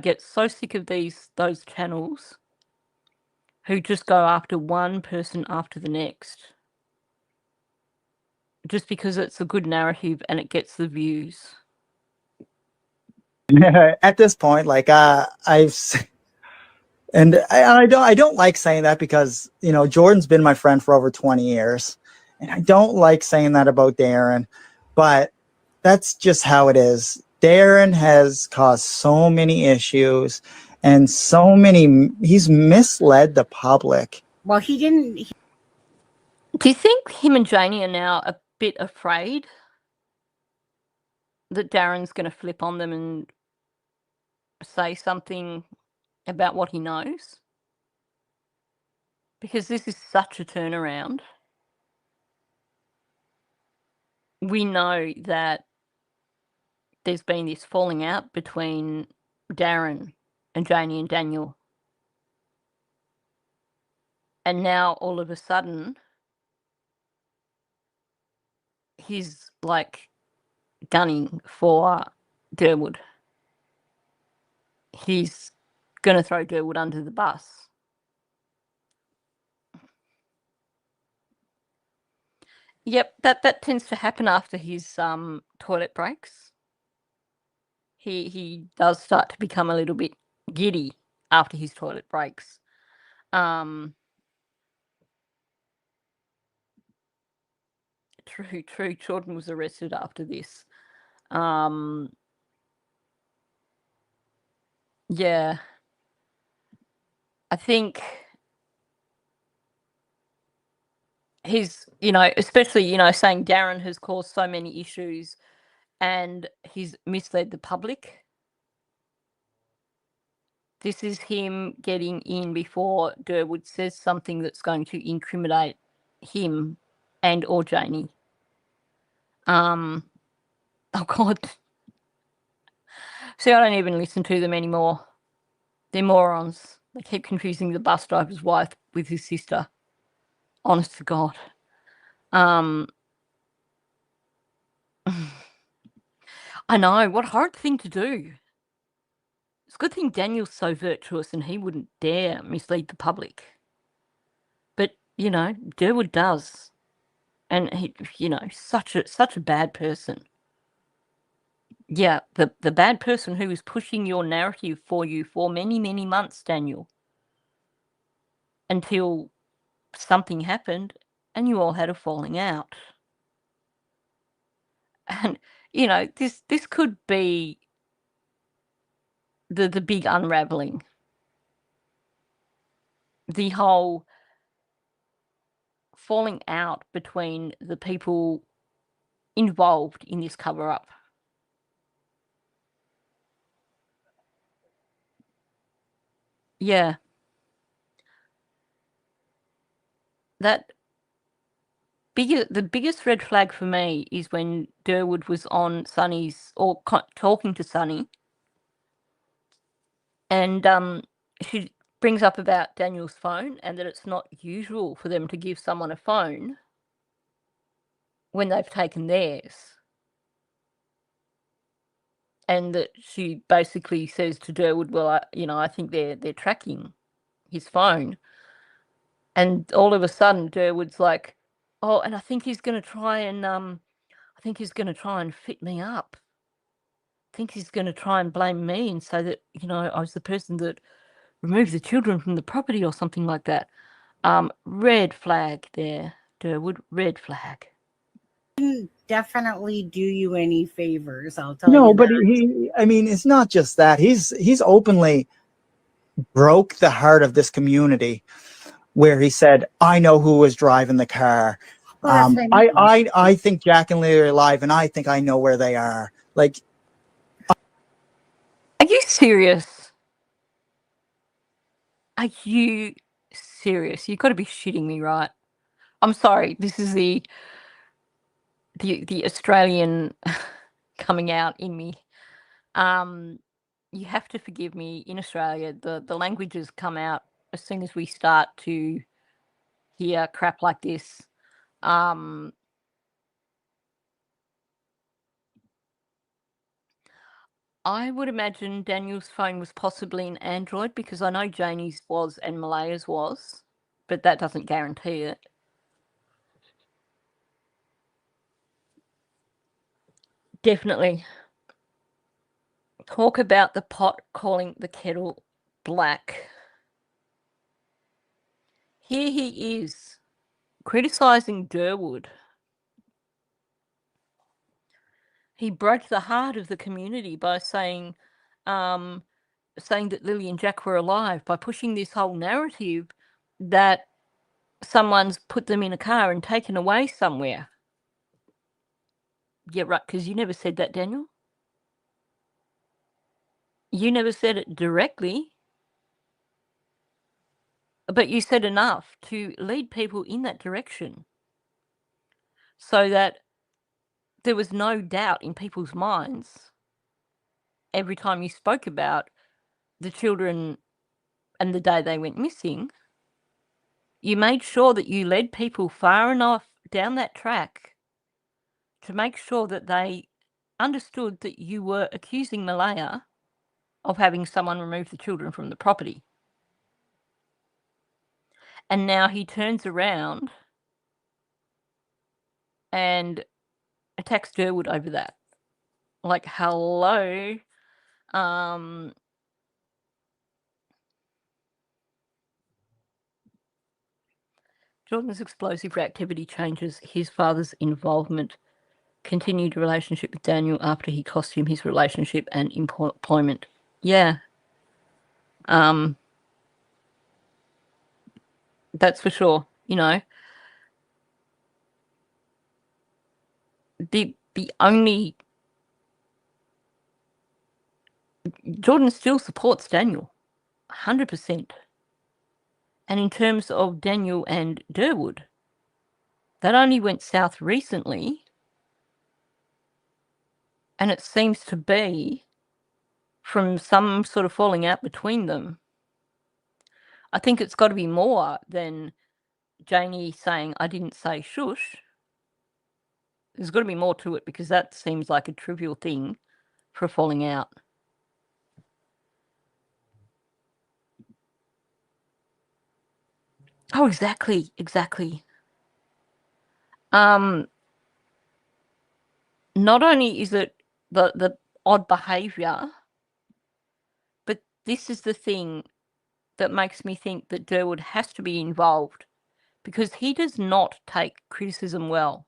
get so sick of those channels who just go after one person after the next just because it's a good narrative and it gets the views. At this point, like I don't like saying that because, you know, Jordan's been my friend for over 20 years, and I don't like saying that about Darren, but that's just how it is. Darren has caused so many issues and he's misled the public. Well, he didn't. Do you think him and Janie are now a bit afraid that Darren's going to flip on them and say something about what he knows? Because this is such a turnaround. We know that there's been this falling out between Darren and Janie and Daniel. And now all of a sudden, he's like gunning for Durwood. He's going to throw Durwood under the bus. Yep, that tends to happen after his toilet breaks. He does start to become a little bit giddy after his toilet breaks. True. Jordan was arrested after this. Yeah. I think he's, especially, saying Darren has caused so many issues and he's misled the public. This is him getting in before Durwood says something that's going to incriminate him and or Janie. Oh God. See, I don't even listen to them anymore. They're morons. They keep confusing the bus driver's wife with his sister. Honest to God. I know, what a hard thing to do. It's a good thing Daniel's so virtuous and he wouldn't dare mislead the public. But, Durwood does. And he, such a bad person. Yeah, the bad person who was pushing your narrative for you for many, many months, Daniel. Until something happened and you all had a falling out. And, this could be the big unraveling. The whole falling out between the people involved in this cover-up. Yeah. The biggest red flag for me is when Durwood was on Sunny's, or talking to Sunny, and she brings up about Daniel's phone and that it's not usual for them to give someone a phone when they've taken theirs. And that she basically says to Durwood, well, I think they're tracking his phone. And all of a sudden, Durwood's like, oh, and I think he's going to try and fit me up. I think he's going to try and blame me and say that, I was the person that removed the children from the property or something like that. Red flag there, Durwood, red flag. Didn't definitely do you any favors, I'll tell you. No, but it's not just that. He's openly broke the heart of this community where he said, I know who was driving the car. Well, that's what I mean. I think Jack and Lily are alive, and I think I know where they are. Like, Are you serious? Are you serious? You've got to be shitting me, right? I'm sorry. This is the Australian coming out in me. You have to forgive me. In Australia, the languages come out as soon as we start to hear crap like this. I would imagine Daniel's phone was possibly an Android, because I know Janie's was and Malehya's was, but that doesn't guarantee it. Definitely. Talk about the pot calling the kettle black. Here he is, criticising Durwood. He broke the heart of the community by saying that Lily and Jack were alive, by pushing this whole narrative that someone's put them in a car and taken away somewhere. Yeah, right, because you never said that, Daniel. You never said it directly, but you said enough to lead people in that direction so that there was no doubt in people's minds every time you spoke about the children and the day they went missing. You made sure that you led people far enough down that track to make sure that they understood that you were accusing Malehya of having someone remove the children from the property. And now he turns around and attacks Durwood over that. Like, hello. Jordan's explosive reactivity changes his father's involvement. Continued relationship with Daniel after he cost him his relationship and employment. Yeah. That's for sure. You know, the only Jordan still supports Daniel 100%. And in terms of Daniel and Durwood, that only went south recently, and it seems to be from some sort of falling out between them. I think it's got to be more than Janie saying, I didn't say shush. There's got to be more to it, because that seems like a trivial thing for a falling out. Oh, exactly. Not only is it the odd behaviour, but this is the thing that makes me think that Durwood has to be involved, because he does not take criticism well.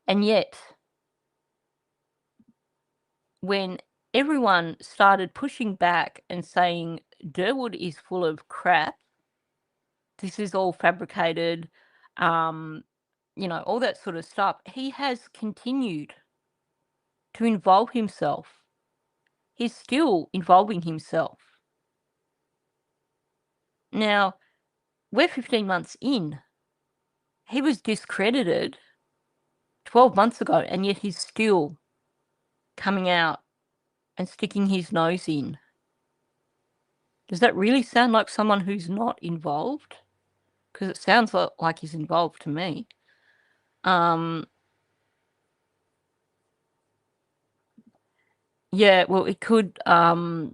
And yet, when everyone started pushing back and saying Durwood is full of crap, this is all fabricated, all that sort of stuff, he has continued to involve himself. He's still involving himself. Now, we're 15 months in. He was discredited 12 months ago, and yet he's still coming out and sticking his nose in. Does that really sound like someone who's not involved? Because it sounds like he's involved to me. Yeah, well, it could. I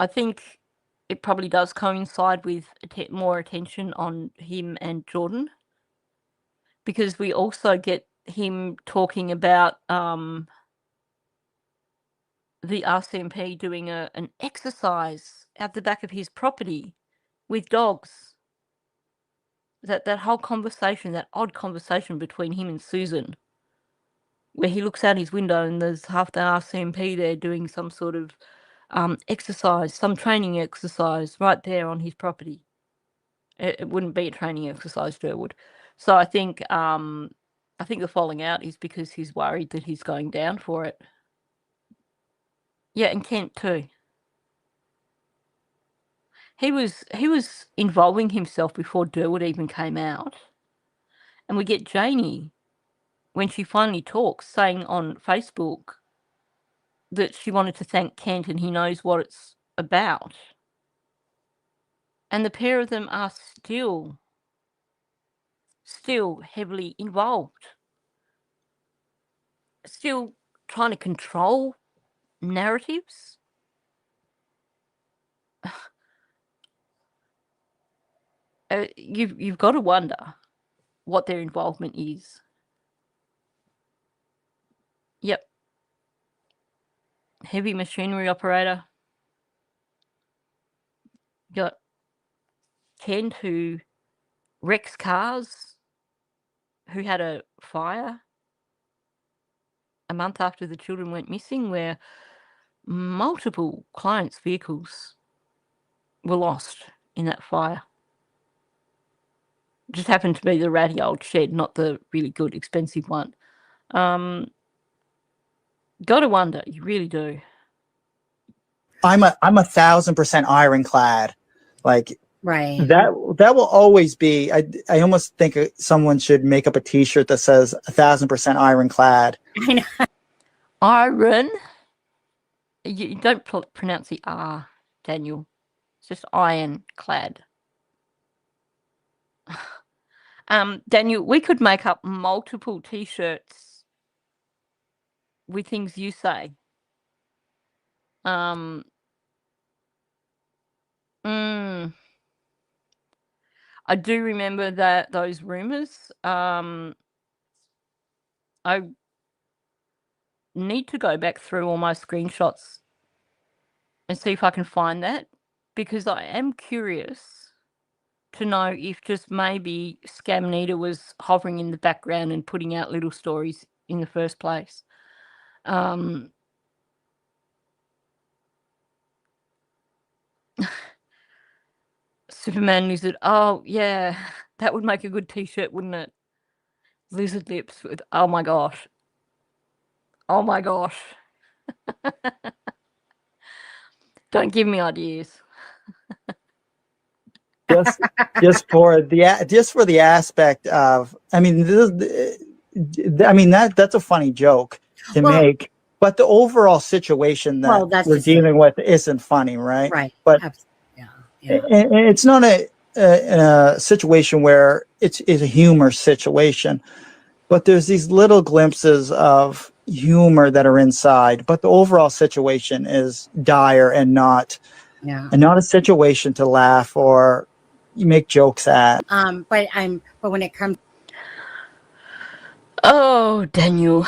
think it probably does coincide with more attention on him and Jordan, because we also get him talking about the RCMP doing an exercise at the back of his property with dogs. That whole conversation, that odd conversation between him and Susan, where he looks out his window and there's half the RCMP there doing some sort of exercise, some training exercise right there on his property. It wouldn't be a training exercise, Durwood. So I think the falling out is because he's worried that he's going down for it. Yeah, and Kent too. He was involving himself before Durwood even came out. And we get Janie, when she finally talks, saying on Facebook that she wanted to thank Kent and he knows what it's about. And the pair of them are still heavily involved. Still trying to control narratives. You've got to wonder what their involvement is. Yep. Heavy machinery operator. Got Kent, who wrecks cars, who had a fire a month after the children went missing, where multiple clients' vehicles were lost in that fire. Just happened to be the ratty old shed, not the really good, expensive one. Got to wonder, you really do. I'm 1,000% ironclad. Like, right. That will always be. I almost think someone should make up a T-shirt that says 1,000% ironclad. I know. Iron. You don't pronounce the R, Daniel. It's just ironclad. Daniel, we could make up multiple T-shirts with things you say. I do remember those rumors. I need to go back through all my screenshots and see if I can find that, because I am curious to know if just maybe Scamnita was hovering in the background and putting out little stories in the first place. Superman lizard. Oh yeah, that would make a good T-shirt, wouldn't it? Lizard lips with. Oh my gosh. Oh my gosh. Don't give me ideas. just for the aspect of, I mean, that's a funny joke to make, but the overall situation that we're dealing with isn't funny, right? Right. But yeah. And it's not a situation where it's a humor situation, but there's these little glimpses of humor that are inside. But the overall situation is dire and not a situation to laugh or you make jokes at. But when it comes. Oh, Daniel.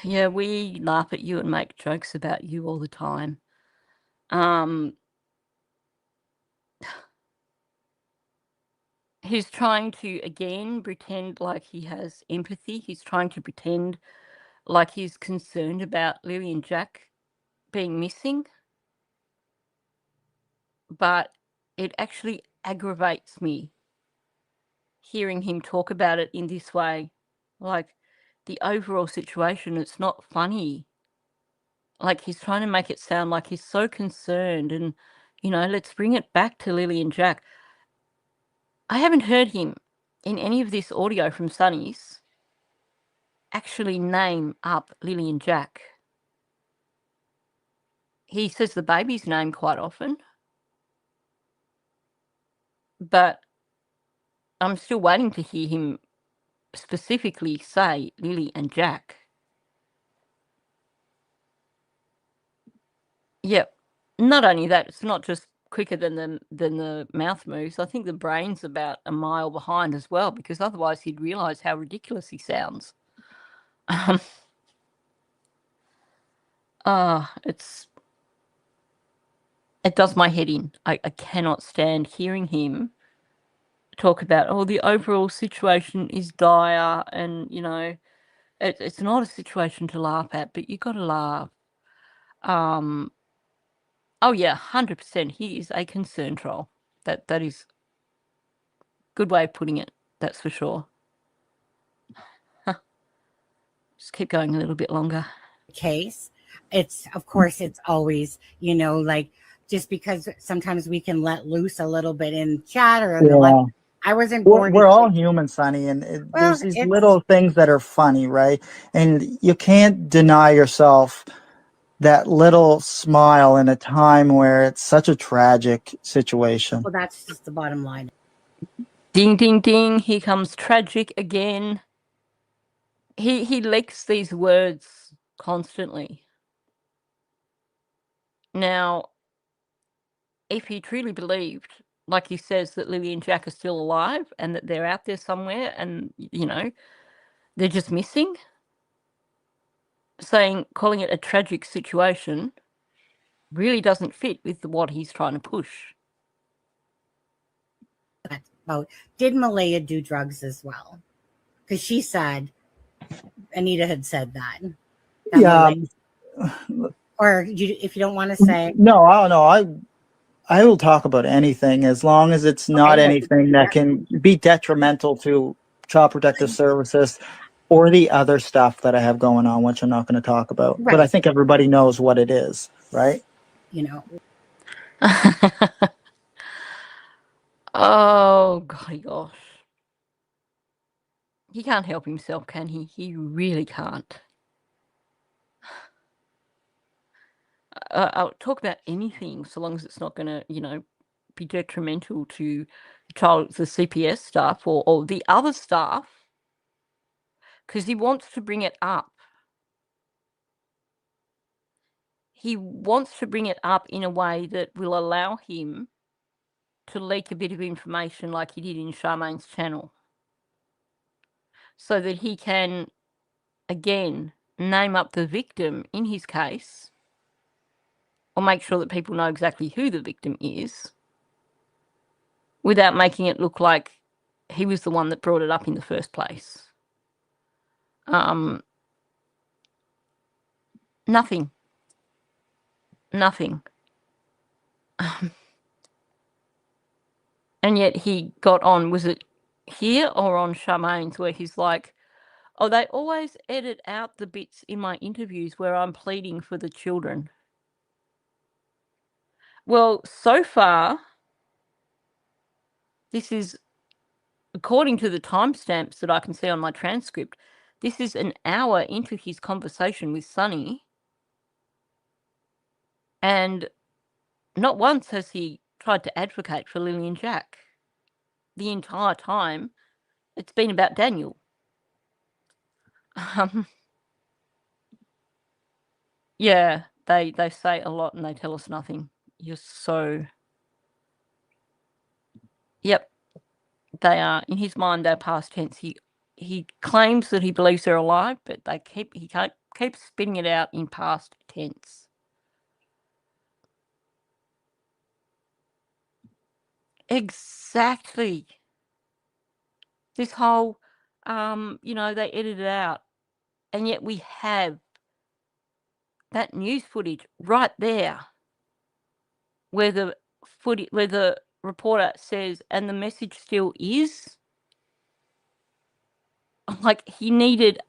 Yeah, we laugh at you and make jokes about you all the time. He's trying to, again, pretend like he has empathy. He's trying to pretend like he's concerned about Lily and Jack being missing. But it actually aggravates me hearing him talk about it in this way. Like, the overall situation, it's not funny. Like, he's trying to make it sound like he's so concerned and, let's bring it back to Lily and Jack. I haven't heard him in any of this audio from Sonny's actually name up Lily and Jack. He says the baby's name quite often, but I'm still waiting to hear him specifically say Lily and Jack. Yep. Not only that, it's not just quicker than the mouth moves. I think the brain's about a mile behind as well, because otherwise he'd realise how ridiculous he sounds. It does my head in. I cannot stand hearing him talk about, the overall situation is dire and, it's not a situation to laugh at, but you got to laugh. Oh yeah, 100%. He is a concern troll. That is Good way of putting it, that's for sure. Just keep going a little bit longer. Case, it's, of course, it's always, you know, like, just because sometimes we can let loose a little bit in chat or in the live. I wasn't born. We're all human, Sonny, and there's these little things that are funny, right? And you can't deny yourself that little smile in a time where it's such a tragic situation. Well, that's just the bottom line. Ding, ding, ding. Here comes tragic again. He leaks these words constantly. Now, if he truly believed, like he says, that Lily and Jack are still alive and that they're out there somewhere and, you know, they're just missing, calling it a tragic situation really doesn't fit with what he's trying to push. About, did Malehya do drugs as well? Because she said, Anita had said that. Yeah. Or if you don't want to say. No, I don't know. I will talk about anything as long as it's not anything that can be detrimental to Child Protective Services or the other stuff that I have going on, which I'm not going to talk about. Right. But I think everybody knows what it is, right? You know. Oh, gosh. He can't help himself, can he? He really can't. I'll talk about anything so long as it's not going to, you know, be detrimental to the CPS staff or the other staff, because he wants to bring it up. He wants to bring it up in a way that will allow him to leak a bit of information like he did in Charmaine's channel, so that he can, again, name up the victim in his case, or make sure that people know exactly who the victim is, without making it look like he was the one that brought it up in the first place. Nothing. And yet he got on, was it here or on Charmaine's, where he's like, oh, they always edit out the bits in my interviews where I'm pleading for the children. Well, so far, this is, according to the timestamps that I can see on my transcript, this is an hour into his conversation with Sonny, and not once has he tried to advocate for Lily and Jack. The entire time, it's been about Daniel. Yeah, they say a lot and they tell us nothing. You're so... Yep, they are. In his mind, they're past tense. He claims that he believes they're alive, but he keeps spitting it out in past tense. Exactly. This whole, you know, they edit it out, and yet we have that news footage right there, where the reporter says, and the message still is, like, he needed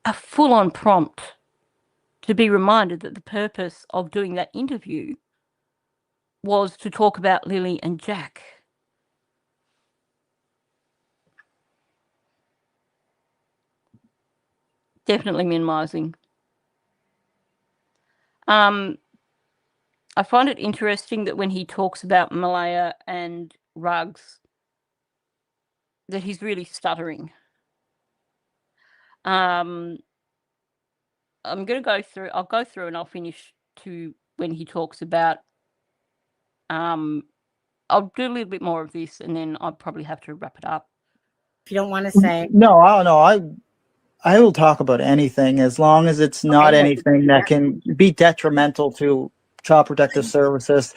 a full-on prompt to be reminded that the purpose of doing that interview was to talk about Lily and Jack. Definitely minimising. I find it interesting that when he talks about Malehya and Ruggs, that he's really stuttering. I'm going to go through, I'll go through and I'll finish to when he talks about, I'll do a little bit more of this and then I'll probably have to wrap it up. If you don't want to say. No, I don't know. I will talk about anything as long as it's not anything that can be detrimental to Child Protective Services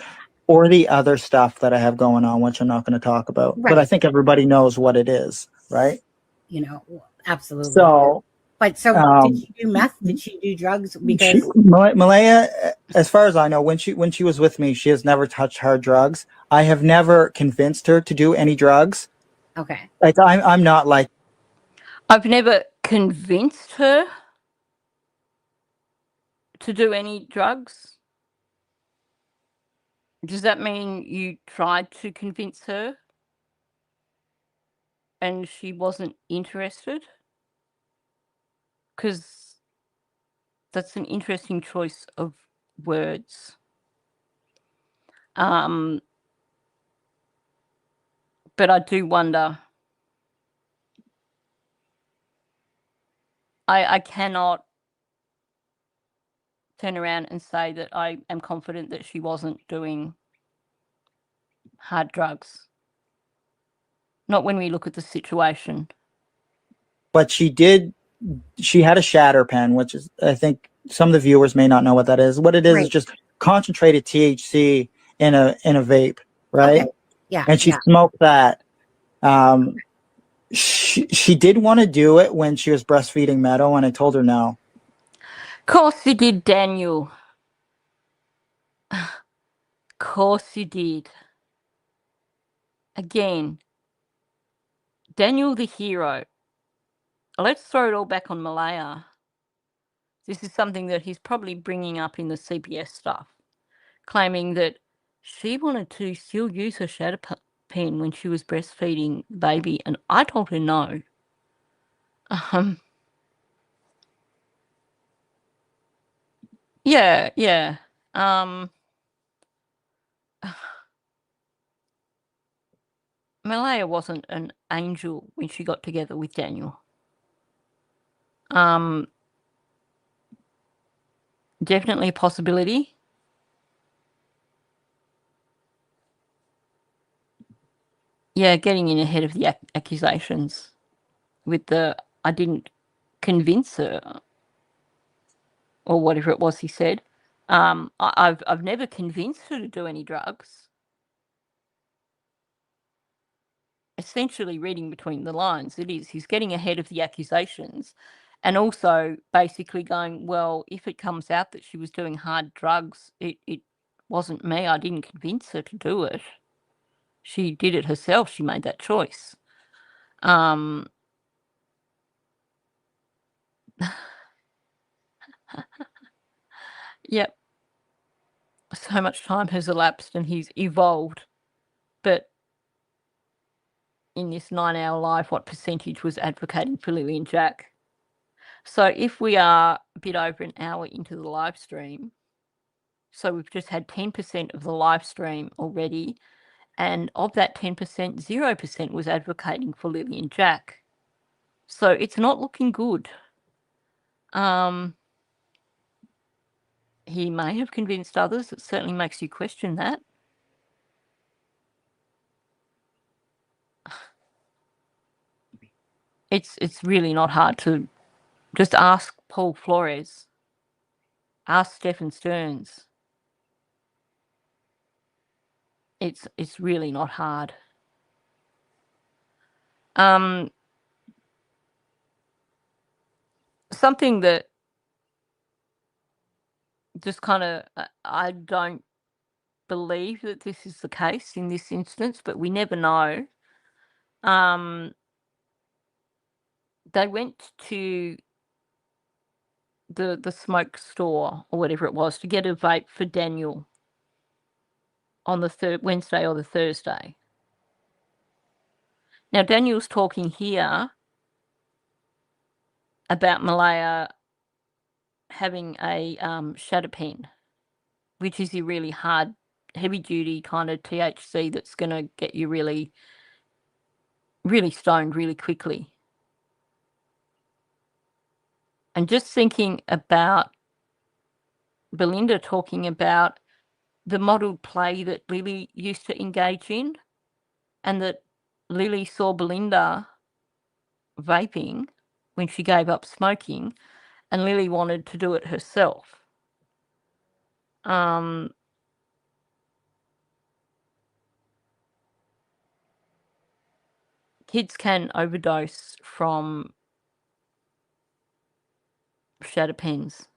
or the other stuff that I have going on, which I'm not going to talk about. Right. But I think everybody knows what it is, right? You know, absolutely. So, but so did she do meth? Did she do drugs? Because Malehya, as far as I know, when she was with me, she has never touched hard drugs. I have never convinced her to do any drugs. Okay. Like I'm not like. I've never convinced her to do any drugs. Does that mean you tried to convince her and she wasn't interested? Because that's an interesting choice of words. But I do wonder. I cannot turn around and say that I am confident that she wasn't doing hard drugs. Not when we look at the situation. But she did. She had a shatter pen, which is, I think some of the viewers may not know what that is. What it is Right. just concentrated THC in a vape, right? Okay. Yeah. And she Yeah. smoked that. She did want to do it when she was breastfeeding Meadow, and I told her no. Course you did, Daniel. Course you did. Again, Daniel the hero. Let's throw it all back on Malehya. This is something that he's probably bringing up in the CBS stuff, claiming that she wanted to still use her shatter pen when she was breastfeeding the baby, and I told her no. Yeah. Malehya wasn't an angel when she got together with Daniel. Definitely a possibility. Yeah, getting in ahead of the accusations with the I didn't convince her or whatever it was he said. I've never convinced her to do any drugs. Essentially reading between the lines, it is. He's getting ahead of the accusations and also basically going, well, if it comes out that she was doing hard drugs, it wasn't me. I didn't convince her to do it. She did it herself. She made that choice. Yep. So much time has elapsed and he's evolved. But in this 9-hour live, what percentage was advocating for Lily and Jack? So if we are a bit over an hour into the live stream, so we've just had 10% of the live stream already, and of that 10%, 0% was advocating for Lily and Jack. So it's not looking good. He may have convinced others. It certainly makes you question that. It's really not hard to just ask Paul Flores, ask Stephen Stearns. It's really not hard. Something that just kind of I don't believe that this is the case in this instance, but we never know. They went to the smoke store or whatever it was to get a vape for Daniel on the Wednesday or the Thursday. Now Daniel's talking here about Malehya having a shatter pen, which is a really hard, heavy-duty kind of THC that's going to get you really, really stoned really quickly. And just thinking about Belinda talking about the model play that Lily used to engage in, and that Lily saw Belinda vaping when she gave up smoking, and Lily wanted to do it herself. Kids can overdose from shatter pens.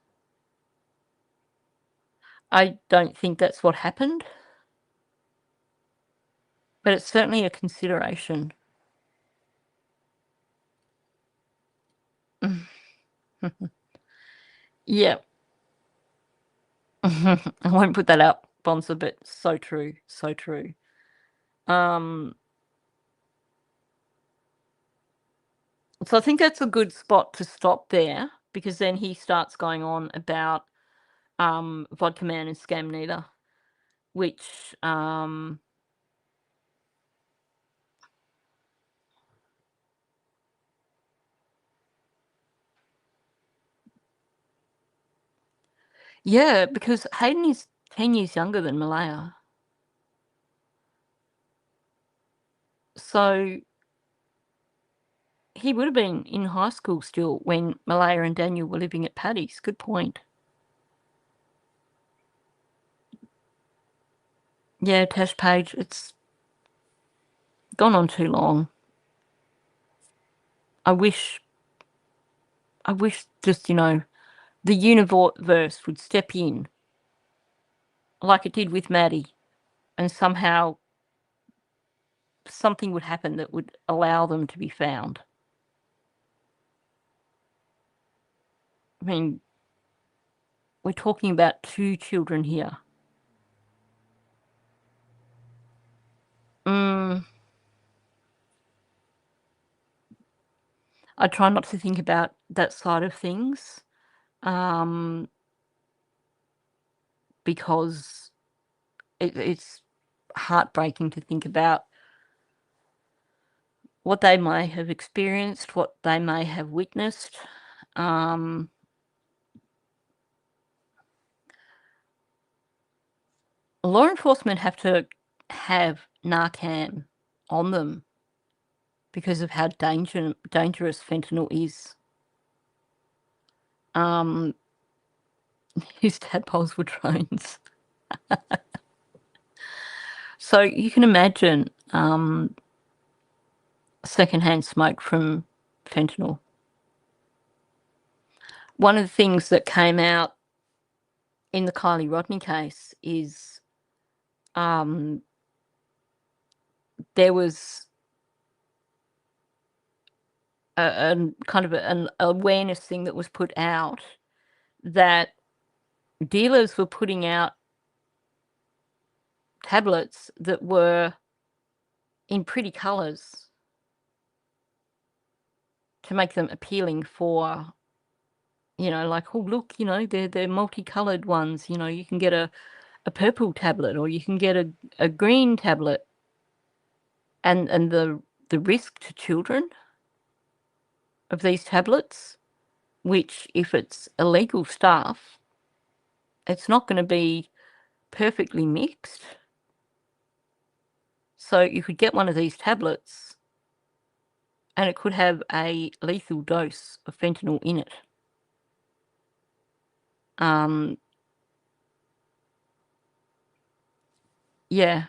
I don't think that's what happened, but it's certainly a consideration. Yeah. I won't put that up, Bonza, but so true, so true. So I think that's a good spot to stop there, because then he starts going on about Vodka Man and Scam Needler, which yeah, because Hayden is 10 years younger than Malehya. So he would have been in high school still when Malehya and Daniel were living at Paddy's. Good point. Yeah, Tash Page, it's gone on too long. I wish just, the universe would step in like it did with Maddie, and somehow something would happen that would allow them to be found. I mean, we're talking about 2 children here. I try not to think about that side of things, because it's heartbreaking to think about what they may have experienced, what they may have witnessed. Law enforcement have to have Narcan on them because of how dangerous fentanyl is. His tadpoles were drones. So you can imagine secondhand smoke from fentanyl. One of the things that came out in the Kylie Rodney case is there was a kind of an awareness thing that was put out that dealers were putting out tablets that were in pretty colours to make them appealing for, like, oh, look, they're multicoloured ones. You can get a purple tablet, or you can get a green tablet. And the risk to children of these tablets, which, if it's illegal stuff, it's not going to be perfectly mixed. So you could get one of these tablets and it could have a lethal dose of fentanyl in it. Yeah.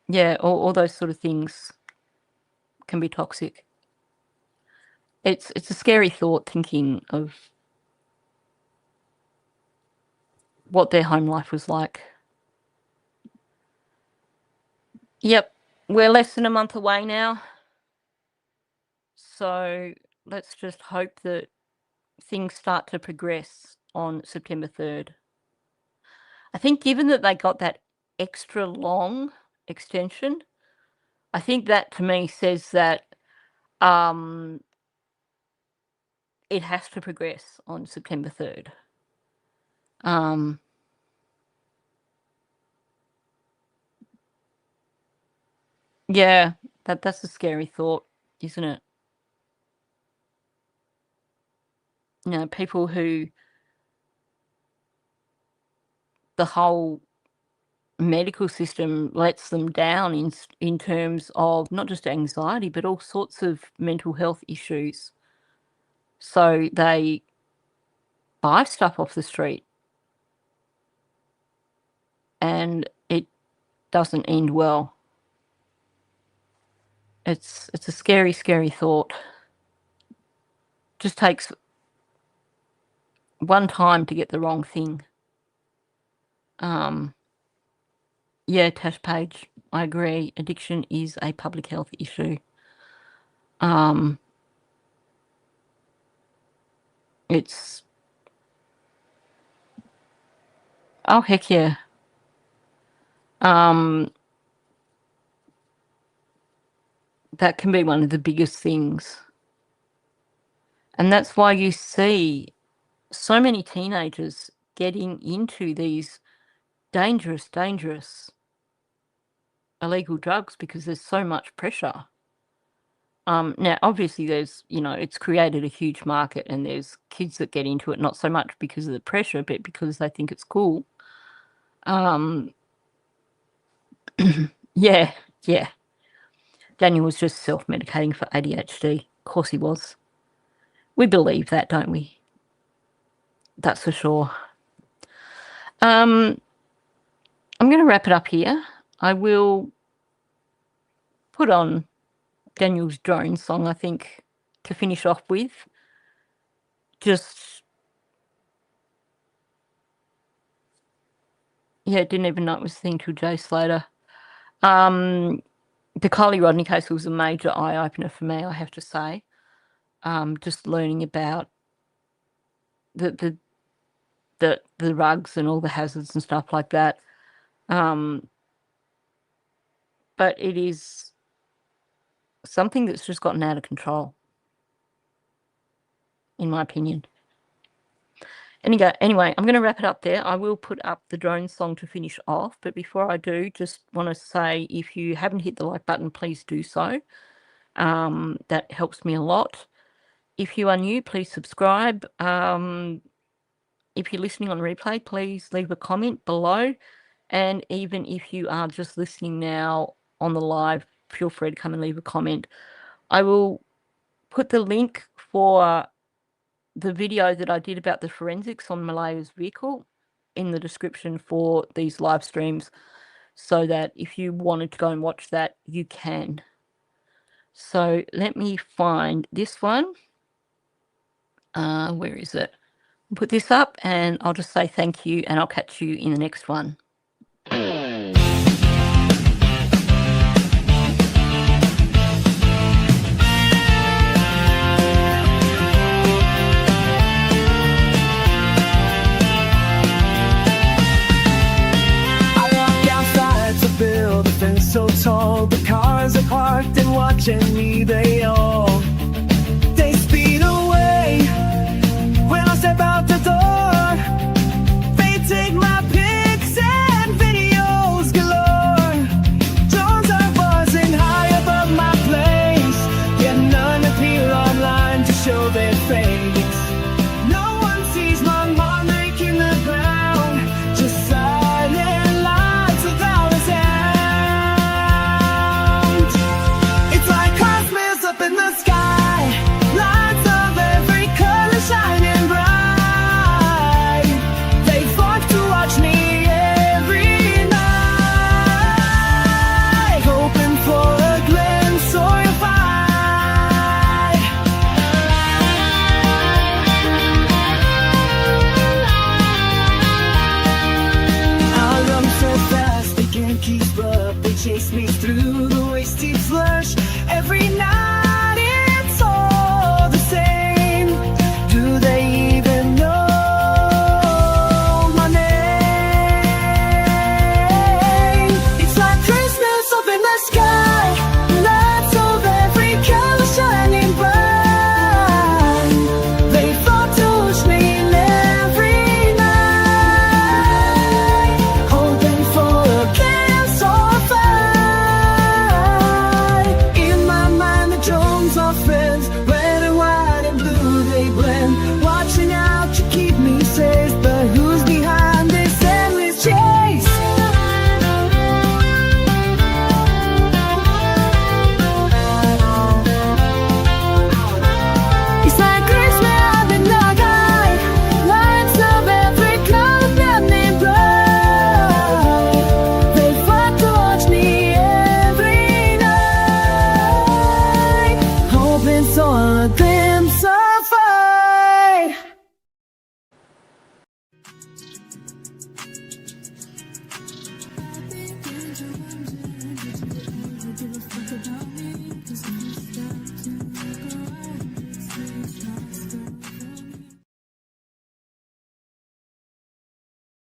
Yeah, all those sort of things can be toxic. It's a scary thought, thinking of what their home life was like. Yep, we're less than a month away now. So let's just hope that things start to progress on September 3rd. I think given that they got that extra long extension, I think that to me says that it has to progress on September 3rd. Yeah, that's a scary thought, isn't it? People who the whole medical system lets them down in terms of not just anxiety, but all sorts of mental health issues. So they buy stuff off the street, and it doesn't end well. It's a scary, scary thought. Just takes one time to get the wrong thing. Yeah, Tash Page, I agree. Addiction is a public health issue. It's, oh, heck yeah. That can be one of the biggest things. And that's why you see so many teenagers getting into these dangerous illegal drugs because there's so much pressure. Now, obviously, there's, it's created a huge market and there's kids that get into it, not so much because of the pressure, but because they think it's cool. Yeah. Daniel was just self-medicating for ADHD. Of course he was. We believe that, don't we? That's for sure. I'm going to wrap it up here. I will put on Daniel's drone song, I think, to finish off with. Didn't even know it was a thing till Jay Slater. The Kylie Rodney case was a major eye-opener for me, I have to say. Just learning about the rugs and all the hazards and stuff like that. But it is something that's just gotten out of control, in my opinion. Anyway, I'm going to wrap it up there. I will put up the drone song to finish off, but before I do, just want to say, if you haven't hit the like button, please do so. That helps me a lot. If you are new, please subscribe. If you're listening on replay, please leave a comment below. And even if you are just listening now on the live, feel free to come and leave a comment. I will put the link for the video that I did about the forensics on Malehya's vehicle in the description for these live streams, so that if you wanted to go and watch that, you can. So let me find this one. Where is it? I'll put this up and I'll just say thank you, and I'll catch you in the next one. So tall, the cars are parked and watching me